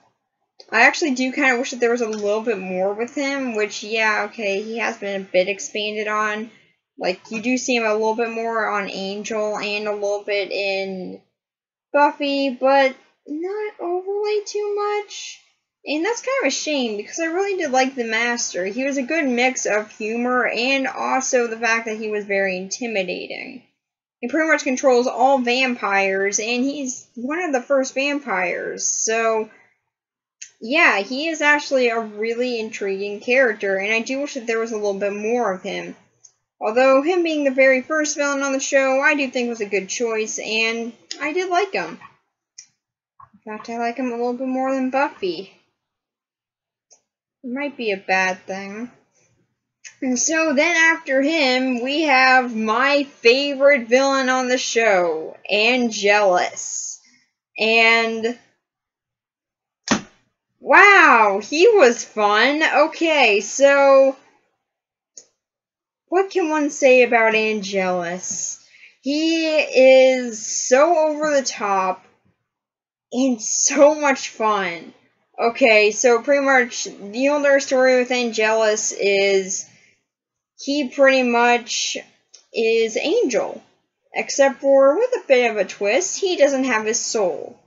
I actually do kind of wish that there was a little bit more with him, which, yeah, okay, he has been a bit expanded on. Like, you do see him a little bit more on Angel and a little bit in Buffy, but not overly too much. And that's kind of a shame, because I really did like the Master. He was a good mix of humor and also the fact that he was very intimidating. He pretty much controls all vampires, and he's one of the first vampires. So, yeah, he is actually a really intriguing character, and I do wish that there was a little bit more of him. Although, him being the very first villain on the show, I do think was a good choice, and I did like him. In fact, I like him a little bit more than Buffy. It might be a bad thing. And so then after him, we have my favorite villain on the show, Angelus. And wow, he was fun. Okay, so what can one say about Angelus? He is so over the top and so much fun. Okay, so pretty much the older story with Angelus is he pretty much is Angel. Except for, with a bit of a twist, he doesn't have his soul.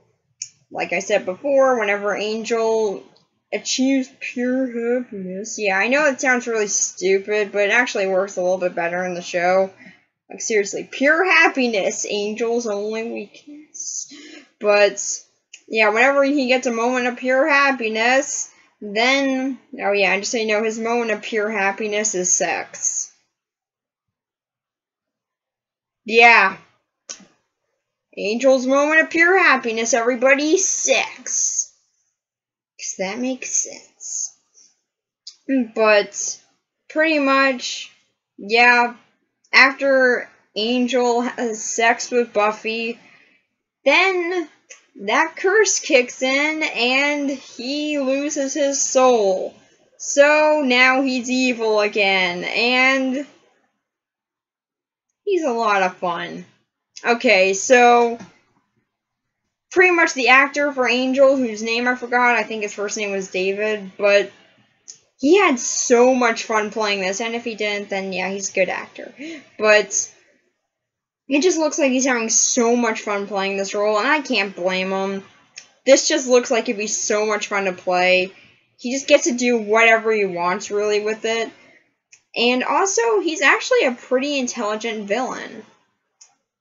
Like I said before, whenever Angel achieves pure happiness. Yeah, I know it sounds really stupid, but it actually works a little bit better in the show. Like, seriously, pure happiness, Angel's only weakness. But, yeah, whenever he gets a moment of pure happiness, then, oh yeah, just so you know, his moment of pure happiness is sex. Yeah. Angel's moment of pure happiness, everybody, sex. Because that makes sense. But, pretty much, yeah, after Angel has sex with Buffy, then that curse kicks in and he loses his soul. So now he's evil again, and he's a lot of fun. Okay, so pretty much the actor for Angel, whose name I forgot, I think his first name was David, but he had so much fun playing this, and if he didn't, then yeah, he's a good actor. But it just looks like he's having so much fun playing this role, and I can't blame him. This just looks like it'd be so much fun to play. He just gets to do whatever he wants, really, with it. And also, he's actually a pretty intelligent villain.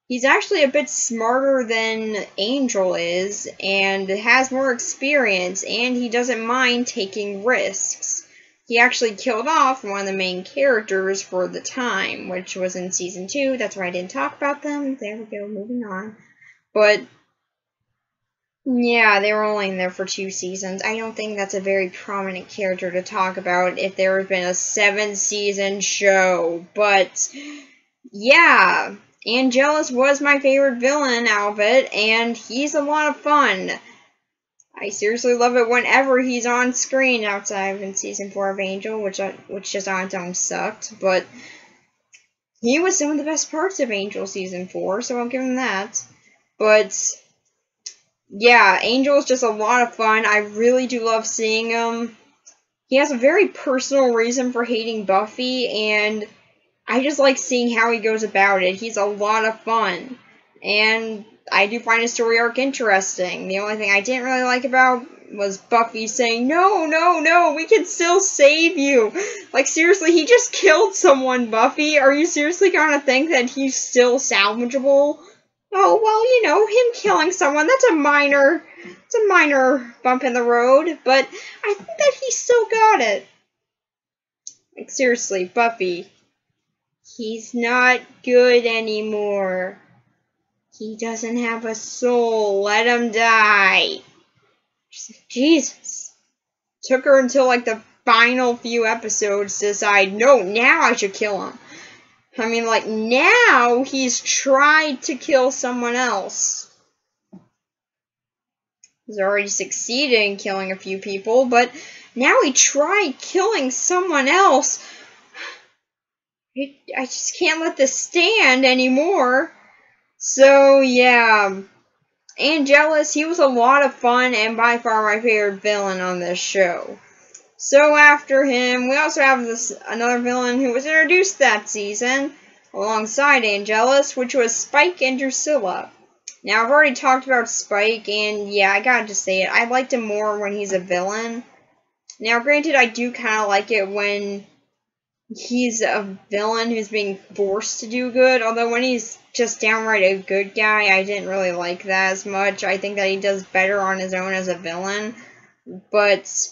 He's actually a bit smarter than Angel is, and has more experience, and he doesn't mind taking risks. He actually killed off one of the main characters for the time, which was in Season 2. That's why I didn't talk about them. There we go, moving on. But, yeah, they were only in there for 2 seasons. I don't think that's a very prominent character to talk about if there had been a 7-season show. But, yeah, Angelus was my favorite villain out of it, and he's a lot of fun. I seriously love it whenever he's on screen outside in Season 4 of Angel, which just on its own sucked, but he was some of the best parts of Angel Season 4, so I'll give him that. But, yeah, Angel is just a lot of fun. I really do love seeing him. He has a very personal reason for hating Buffy, and I just like seeing how he goes about it. He's a lot of fun, and I do find his story arc interesting. The only thing I didn't really like about was Buffy saying, no, no, no, we can still save you. Like, seriously, he just killed someone, Buffy. Are you seriously gonna think that he's still salvageable? Oh, well, you know, him killing someone, that's a minor bump in the road, but I think that he still got it. Like, seriously, Buffy, he's not good anymore. He doesn't have a soul. Let him die. Jesus. Took her until like the final few episodes to decide, no, now I should kill him. I mean, like, now he's tried to kill someone else. He's already succeeded in killing a few people, but now he tried killing someone else. I just can't let this stand anymore. So, yeah, Angelus, he was a lot of fun and by far my favorite villain on this show. So after him, we also have another villain who was introduced that season alongside Angelus, which was Spike and Drusilla. Now, I've already talked about Spike, and yeah, I gotta just say it, I liked him more when he's a villain. Now, granted, I do kind of like it when he's a villain who's being forced to do good, although when he's just downright a good guy, I didn't really like that as much. I think that he does better on his own as a villain, but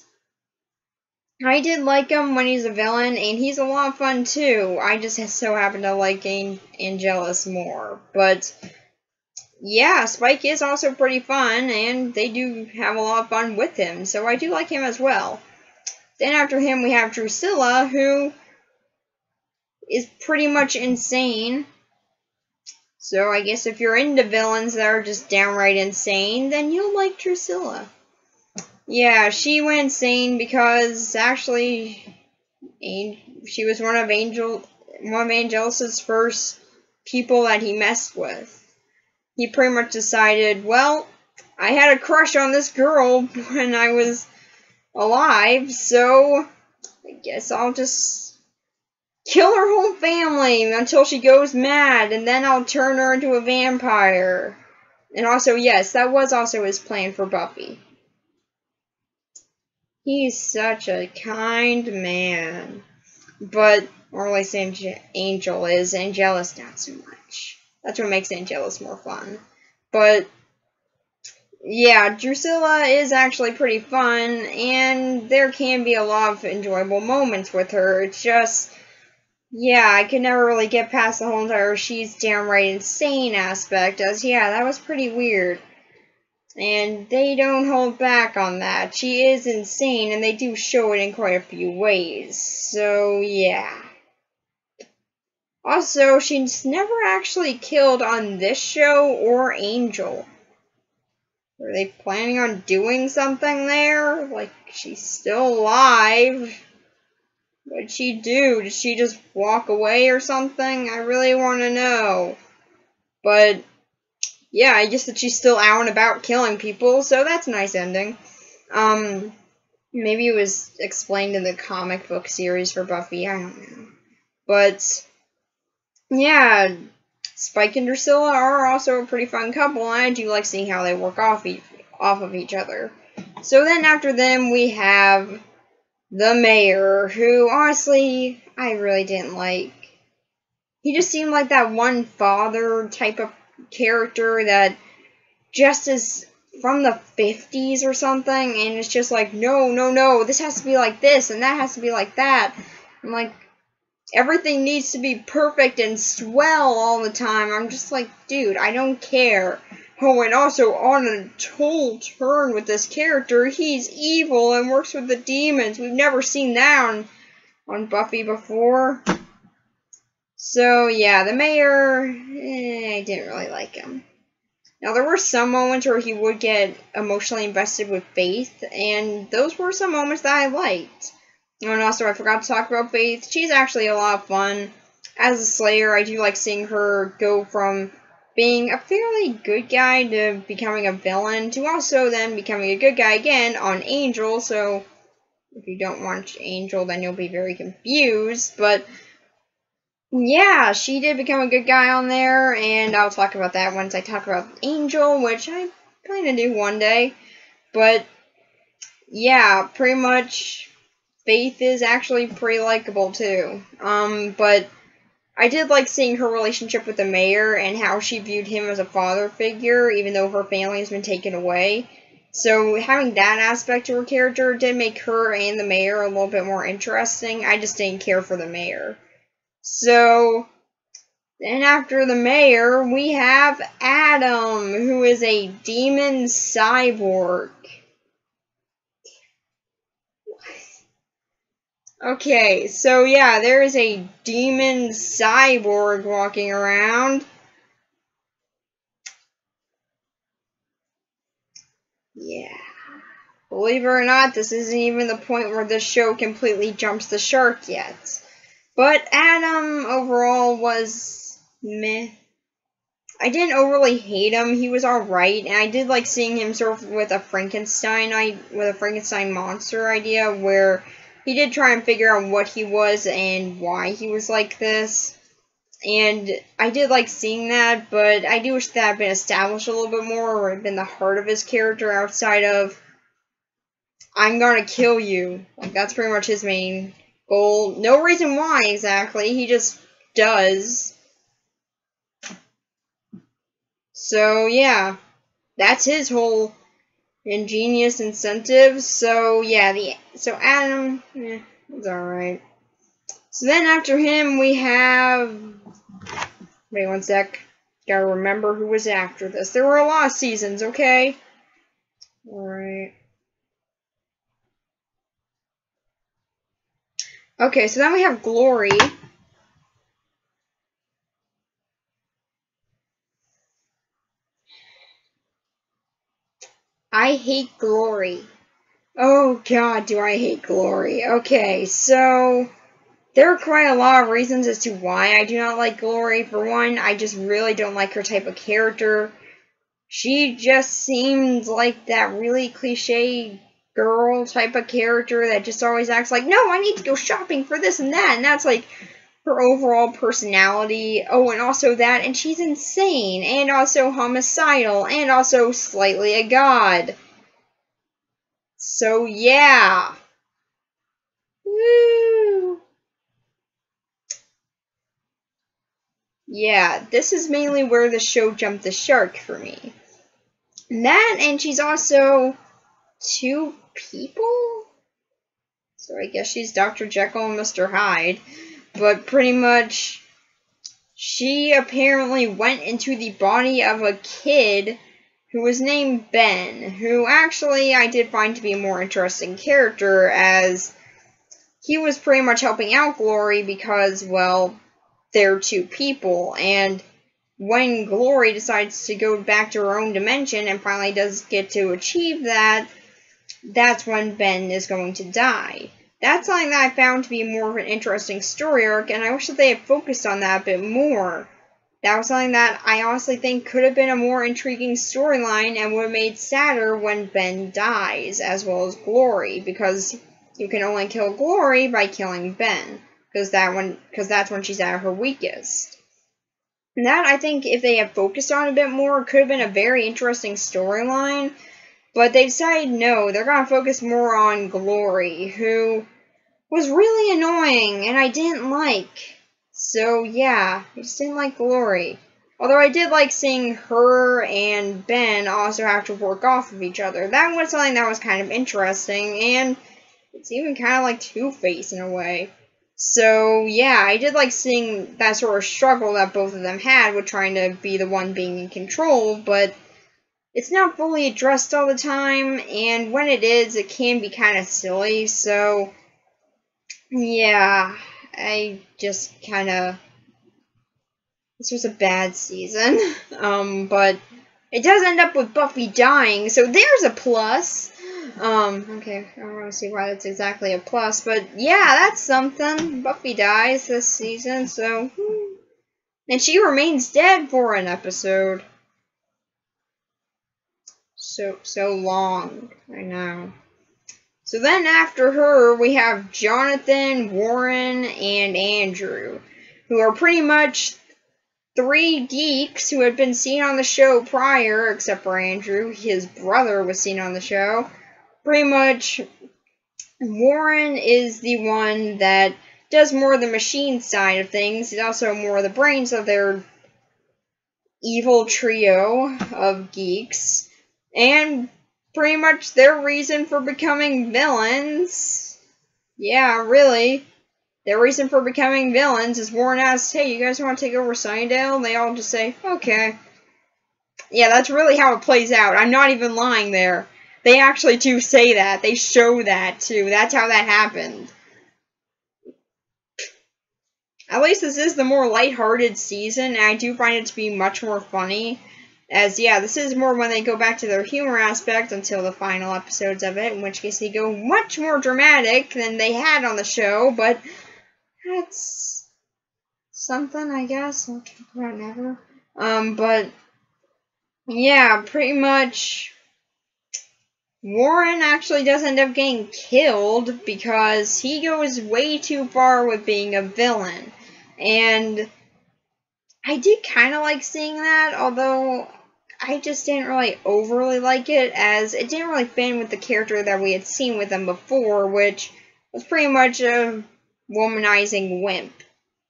I did like him when he's a villain, and he's a lot of fun too. I just so happen to like Angelus more, but yeah, Spike is also pretty fun, and they do have a lot of fun with him, so I do like him as well. Then after him, we have Drusilla, who is pretty much insane. So I guess if you're into villains that are just downright insane, then you'll like Drusilla. Yeah, she went insane because actually she was one of Angelus' first people that he messed with. He pretty much decided, well, I had a crush on this girl when I was alive, so I guess I'll just kill her whole family until she goes mad, and then I'll turn her into a vampire. And also, yes, that was also his plan for Buffy. He's such a kind man. But, or at least Angel is. Angelus not so much. That's what makes Angelus more fun. But, yeah, Drusilla is actually pretty fun, and there can be a lot of enjoyable moments with her. It's just, yeah, I could never really get past the whole entire she's downright insane aspect, as, yeah, that was pretty weird. And they don't hold back on that. She is insane, and they do show it in quite a few ways. So, yeah. Also, she's never actually killed on this show or Angel. Are they planning on doing something there? Like, she's still alive. What'd she do? Did she just walk away or something? I really want to know. But, yeah, I guess that she's still out and about killing people, so that's a nice ending. Maybe it was explained in the comic book series for Buffy, I don't know. But, yeah, Spike and Drusilla are also a pretty fun couple, and I do like seeing how they work off of each other. So then after them, we have the mayor, who, honestly, I really didn't like. He just seemed like that one father type of character that just is from the 50s or something, and it's just like, no, this has to be like this, and that has to be like that. I'm like, everything needs to be perfect and swell all the time. I'm just like, dude, I don't care. Oh, and also, on a total turn with this character, he's evil and works with the demons. We've never seen that on Buffy before. So, yeah, the mayor, I didn't really like him. Now, there were some moments where he would get emotionally invested with Faith, and those were some moments that I liked. And also, I forgot to talk about Faith. She's actually a lot of fun. As a Slayer, I do like seeing her go from being a fairly good guy to becoming a villain, to also then becoming a good guy again on Angel. So, if you don't watch Angel, then you'll be very confused. But, yeah, she did become a good guy on there, and I'll talk about that once I talk about Angel, which I plan to do one day. But, yeah, pretty much Faith is actually pretty likable too. But I did like seeing her relationship with the mayor and how she viewed him as a father figure, even though her family has been taken away. So having that aspect to her character did make her and the mayor a little bit more interesting. I just didn't care for the mayor. So, then after the mayor, we have Adam, who is a demon cyborg. Okay, so yeah, there is a demon cyborg walking around. Yeah. Believe it or not, this isn't even the point where this show completely jumps the shark yet. But Adam overall was meh. I didn't overly hate him. He was alright, and I did like seeing him sort of with a Frankenstein monster idea, where he did try and figure out what he was and why he was like this. And I did like seeing that, but I do wish that had been established a little bit more, or had been the heart of his character outside of, I'm gonna kill you. Like, that's pretty much his main goal. No reason why exactly, he just does. So, yeah, that's his whole ingenious incentive. So, yeah, so Adam, it's alright. So then after him, we have, wait one sec, gotta remember who was after this. There were a lot of seasons, okay? Alright. Okay, so then we have Glory. I hate Glory. Oh god, do I hate Glory. Okay, so there are quite a lot of reasons as to why I do not like Glory. For one, I just really don't like her type of character. She just seemed like that really cliche girl type of character that just always acts like, no, I need to go shopping for this and that. And that's like, her overall personality. Oh, and also that, and she's insane, and also homicidal, and also slightly a god. So, yeah. Woo! Yeah, this is mainly where the show jumped the shark for me. That, and she's also 2 people? So I guess she's Dr. Jekyll and Mr. Hyde. But pretty much, she apparently went into the body of a kid who was named Ben, who actually I did find to be a more interesting character, as he was pretty much helping out Glory because, well, they're 2 people, and when Glory decides to go back to her own dimension and finally does get to achieve that, that's when Ben is going to die. That's something that I found to be more of an interesting story arc, and I wish that they had focused on that a bit more. That was something that I honestly think could have been a more intriguing storyline and would have made sadder when Ben dies, as well as Glory, because you can only kill Glory by killing Ben, because that's when she's at her weakest. And that, I think, if they had focused on a bit more, could have been a very interesting storyline. But they decided no, they're going to focus more on Glory, who was really annoying and I didn't like. So yeah, I just didn't like Glory. Although I did like seeing her and Ben also have to work off of each other. That was something that was kind of interesting, and it's even kind of like Two-Face in a way. So yeah, I did like seeing that sort of struggle that both of them had with trying to be the one being in control, but it's not fully addressed all the time, and when it is, it can be kind of silly, so yeah, I just kind of, this was a bad season, but it does end up with Buffy dying, so there's a plus. Okay, I don't want to see why that's exactly a plus, but yeah, that's something. Buffy dies this season, so, and she remains dead for an episode. So long, I know. So then after her, we have Jonathan, Warren, and Andrew, who are pretty much 3 geeks who had been seen on the show prior, except for Andrew. His brother was seen on the show. Pretty much, Warren is the one that does more of the machine side of things. He's also more of the brains of their evil trio of geeks. And pretty much their reason for becoming villains. Yeah, really. Their reason for becoming villains is Warren asks, hey, you guys want to take over Sunnydale? And they all just say, okay. Yeah, that's really how it plays out. I'm not even lying there. They actually do say that. They show that, too. That's how that happened. At least this is the more lighthearted season, and I do find it to be much more funny. As, yeah, this is more when they go back to their humor aspect until the final episodes of it, in which case they go much more dramatic than they had on the show, but that's something, I guess. I'll talk about never. But, yeah, pretty much Warren actually does end up getting killed because he goes way too far with being a villain. And I did kind of like seeing that, although I just didn't really overly like it, as it didn't really fit in with the character that we had seen with him before, which was pretty much a womanizing wimp.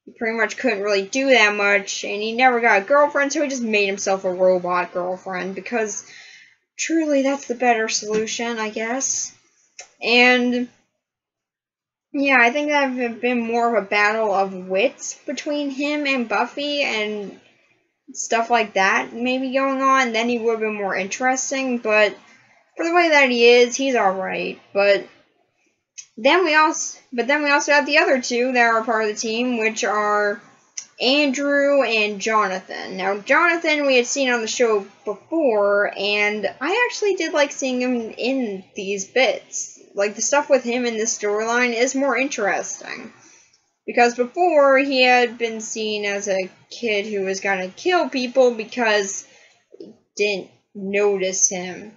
He pretty much couldn't really do that much, and he never got a girlfriend, so he just made himself a robot girlfriend, because truly that's the better solution, I guess. And yeah, I think that would have been more of a battle of wits between him and Buffy, and stuff like that maybe going on, then he would have been more interesting, but for the way that he is, he's alright. But then we also have the other 2 that are part of the team, which are Andrew and Jonathan. Now, Jonathan we had seen on the show before, and I actually did like seeing him in these bits. Like, the stuff with him in this storyline is more interesting. Because before, he had been seen as a kid who was gonna kill people because they didn't notice him.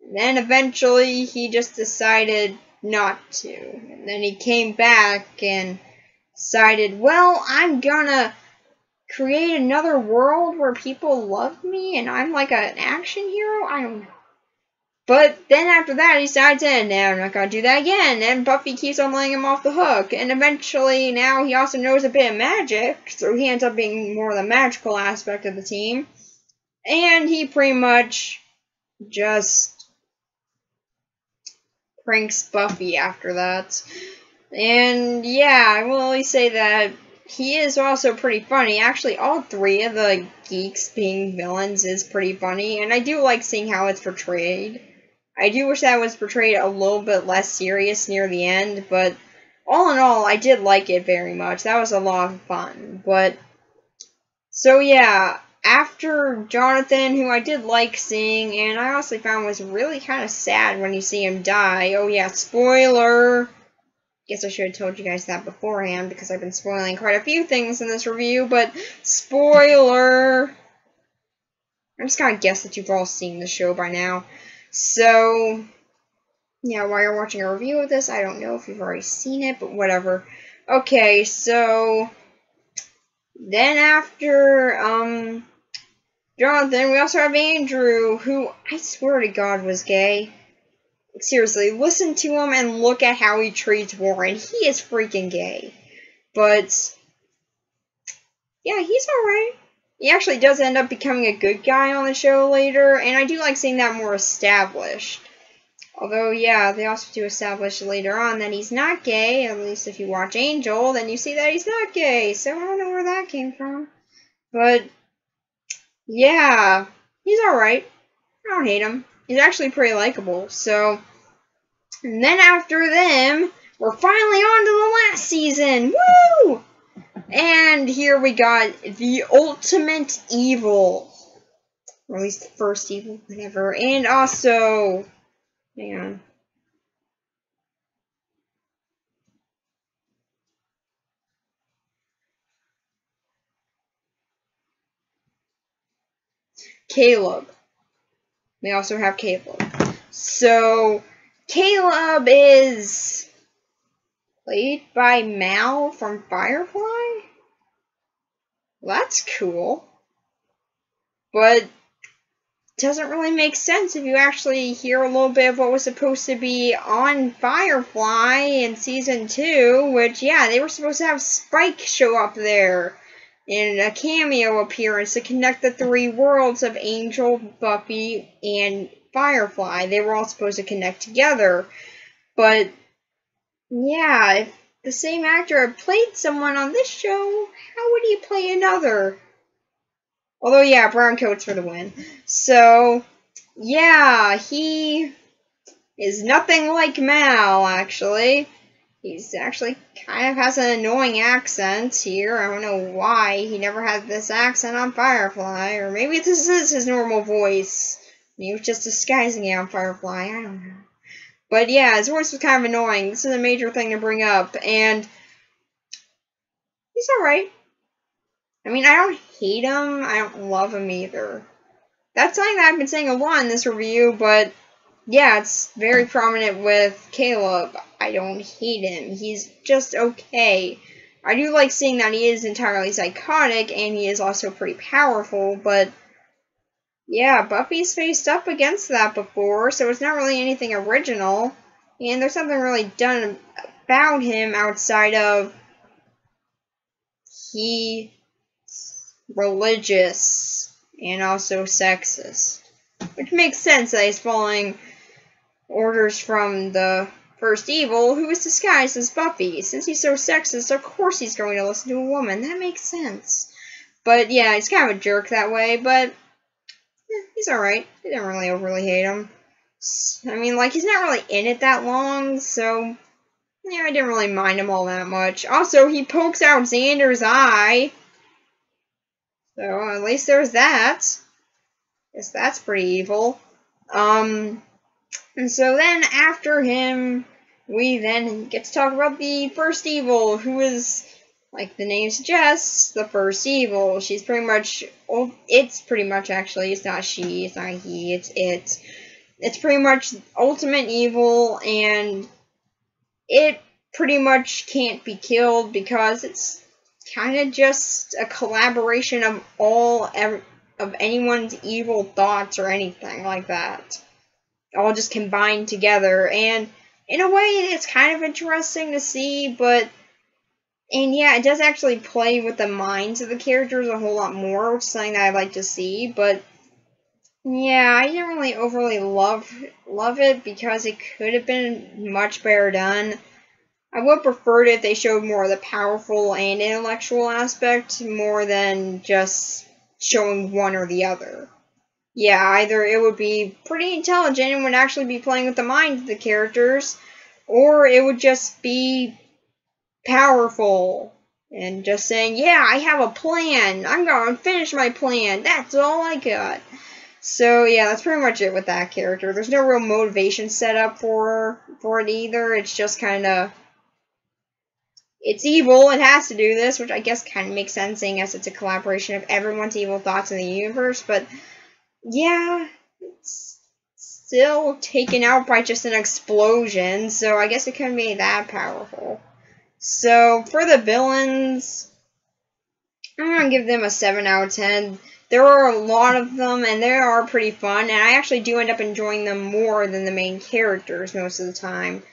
And then eventually, he just decided not to. And then he came back and decided, well, I'm gonna create another world where people love me and I'm like an action hero? I don't know. But then after that, he decides, no, I'm not gonna do that again. And Buffy keeps on letting him off the hook. And eventually, now he also knows a bit of magic, so he ends up being more the magical aspect of the team. And he pretty much just pranks Buffy after that. And yeah, I will always say that he is also pretty funny. Actually, all three of the geeks being villains is pretty funny. And I do like seeing how it's portrayed. I do wish that was portrayed a little bit less serious near the end, but all in all, I did like it very much. That was a lot of fun. But, so yeah, after Jonathan, who I did like seeing, and I also found was really kind of sad when you see him die. Oh yeah, spoiler! Guess I should have told you guys that beforehand, because I've been spoiling quite a few things in this review, but spoiler! I'm just gonna guess that you've all seen the show by now. So, yeah, while you're watching a review of this, I don't know if you've already seen it, but whatever. Okay, so, then after, Jonathan, we also have Andrew, who, I swear to God, was gay. Seriously, listen to him and look at how he treats Warren. He is freaking gay. But, yeah, he's alright. He actually does end up becoming a good guy on the show later, and I do like seeing that more established. Although, yeah, they also do establish later on that he's not gay. At least if you watch Angel, then you see that he's not gay. So I don't know where that came from. But, yeah, he's alright. I don't hate him. He's actually pretty likable. So, and then after them, we're finally on to the last season. Woo! And here we got the ultimate evil. Or at least the first evil, whatever. And also, hang on. Caleb. We also have Caleb. So, Caleb is played by Mal from Firefly? Well, that's cool. But doesn't really make sense if you actually hear a little bit of what was supposed to be on Firefly in Season 2, which, yeah, they were supposed to have Spike show up there in a cameo appearance to connect the three worlds of Angel, Buffy, and Firefly. They were all supposed to connect together. But, yeah, if the same actor had played someone on this show, how would he play another? Although, yeah, brown coats for the win. So, yeah, he is nothing like Mal, actually. He's actually kind of has an annoying accent here. I don't know why he never had this accent on Firefly. Or maybe this is his normal voice. He was just disguising it on Firefly. I don't know. But yeah, his voice was kind of annoying. This is a major thing to bring up. And he's alright. I mean, I don't hate him. I don't love him either. That's something that I've been saying a lot in this review, but yeah, it's very prominent with Caleb. I don't hate him. He's just okay. I do like seeing that he is entirely psychotic, and he is also pretty powerful, but yeah, Buffy's faced up against that before, so it's not really anything original, and there's something really done about him outside of he's religious and also sexist. Which makes sense that he's following orders from the first evil, who is disguised as Buffy. Since he's so sexist, of course he's going to listen to a woman. That makes sense. But yeah, he's kind of a jerk that way, but he's alright. I didn't really overly hate him. I mean, like, he's not really in it that long, so yeah, I didn't really mind him all that much. Also, he pokes out Xander's eye. So, at least there's that. Guess that's pretty evil. And so then, after him, we then get to talk about the first evil, who is, like the name suggests, the first evil. She's pretty much, well, it's pretty much actually, it's not she, it's not he, it's it. It's pretty much ultimate evil, and it pretty much can't be killed because it's kind of just a collaboration of of anyone's evil thoughts or anything like that, all just combined together. And in a way, it's kind of interesting to see, and yeah, it does actually play with the minds of the characters a whole lot more, which is something that I'd like to see. But yeah, I didn't really overly love it because it could have been much better done. I would have preferred if they showed more of the powerful and intellectual aspect more than just showing one or the other. Yeah, either it would be pretty intelligent and would actually be playing with the minds of the characters, or it would just be powerful and just saying, yeah, I have a plan. I'm going to finish my plan. That's all I got. So yeah, that's pretty much it with that character. There's no real motivation set up for it either. It's just kind of, it's evil, it has to do this, which I guess kind of makes sense, seeing as it's a collaboration of everyone's evil thoughts in the universe, but yeah, it's still taken out by just an explosion, so I guess it couldn't be that powerful. So, for the villains, I'm going to give them a 7 out of 10. There are a lot of them, and they are pretty fun, and I actually do end up enjoying them more than the main characters most of the time.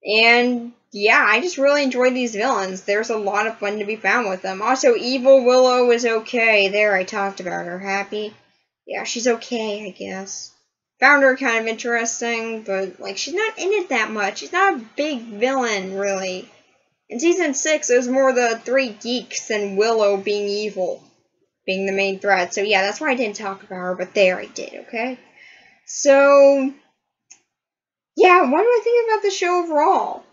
And yeah, I just really enjoy these villains. There's a lot of fun to be found with them. Also, Evil Willow is okay. There, I talked about her. Happy? Yeah, she's okay, I guess. Found her kind of interesting, but, like, she's not in it that much. She's not a big villain, really. In Season 6, it was more the 3 geeks and Willow being evil, being the main threat. So, yeah, that's why I didn't talk about her, but there I did, okay? So, yeah, what do I think about the show overall?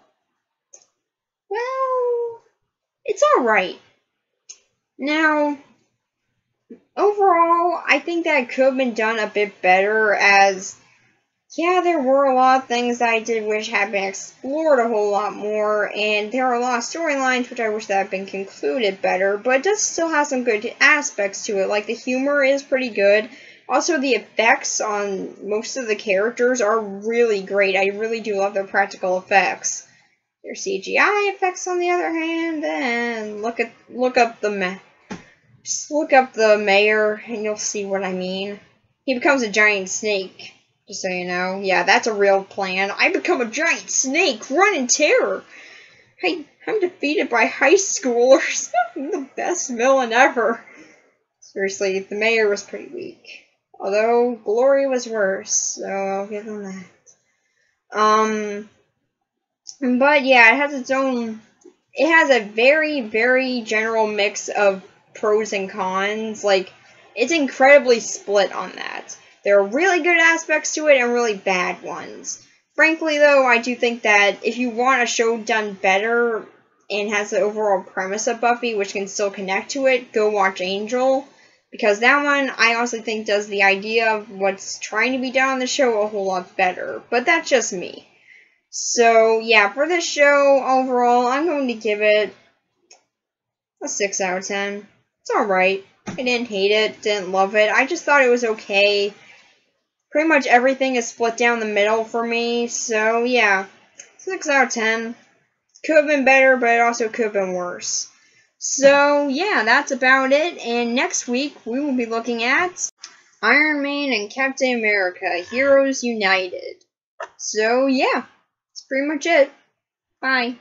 Well, it's alright. Now, overall, I think that it could have been done a bit better, as, yeah, there were a lot of things that I did wish had been explored a whole lot more, and there are a lot of storylines which I wish that had been concluded better, but it does still have some good aspects to it. Like, the humor is pretty good. Also, the effects on most of the characters are really great. I really do love their practical effects. Their CGI effects, on the other hand, and look up the mayor, and you'll see what I mean. He becomes a giant snake, just so you know. Yeah, that's a real plan. I become a giant snake, run in terror. I'm defeated by high schoolers. I'm the best villain ever. Seriously, the mayor was pretty weak. Although, Glory was worse, so I'll give him that. But yeah, it has a very, very general mix of pros and cons. Like, it's incredibly split on that. There are really good aspects to it and really bad ones. Frankly, though, I do think that if you want a show done better and has the overall premise of Buffy, which can still connect to it, go watch Angel. Because that one, I honestly think, does the idea of what's trying to be done on the show a whole lot better. But that's just me. So, yeah, for this show, overall, I'm going to give it a 6 out of 10. It's alright. I didn't hate it, didn't love it. I just thought it was okay. Pretty much everything is split down the middle for me, so yeah, 6 out of 10. Could have been better, but it also could have been worse. So, yeah, that's about it, and next week we will be looking at Iron Man and Captain America, Heroes United. So, yeah. That's pretty much it. Bye.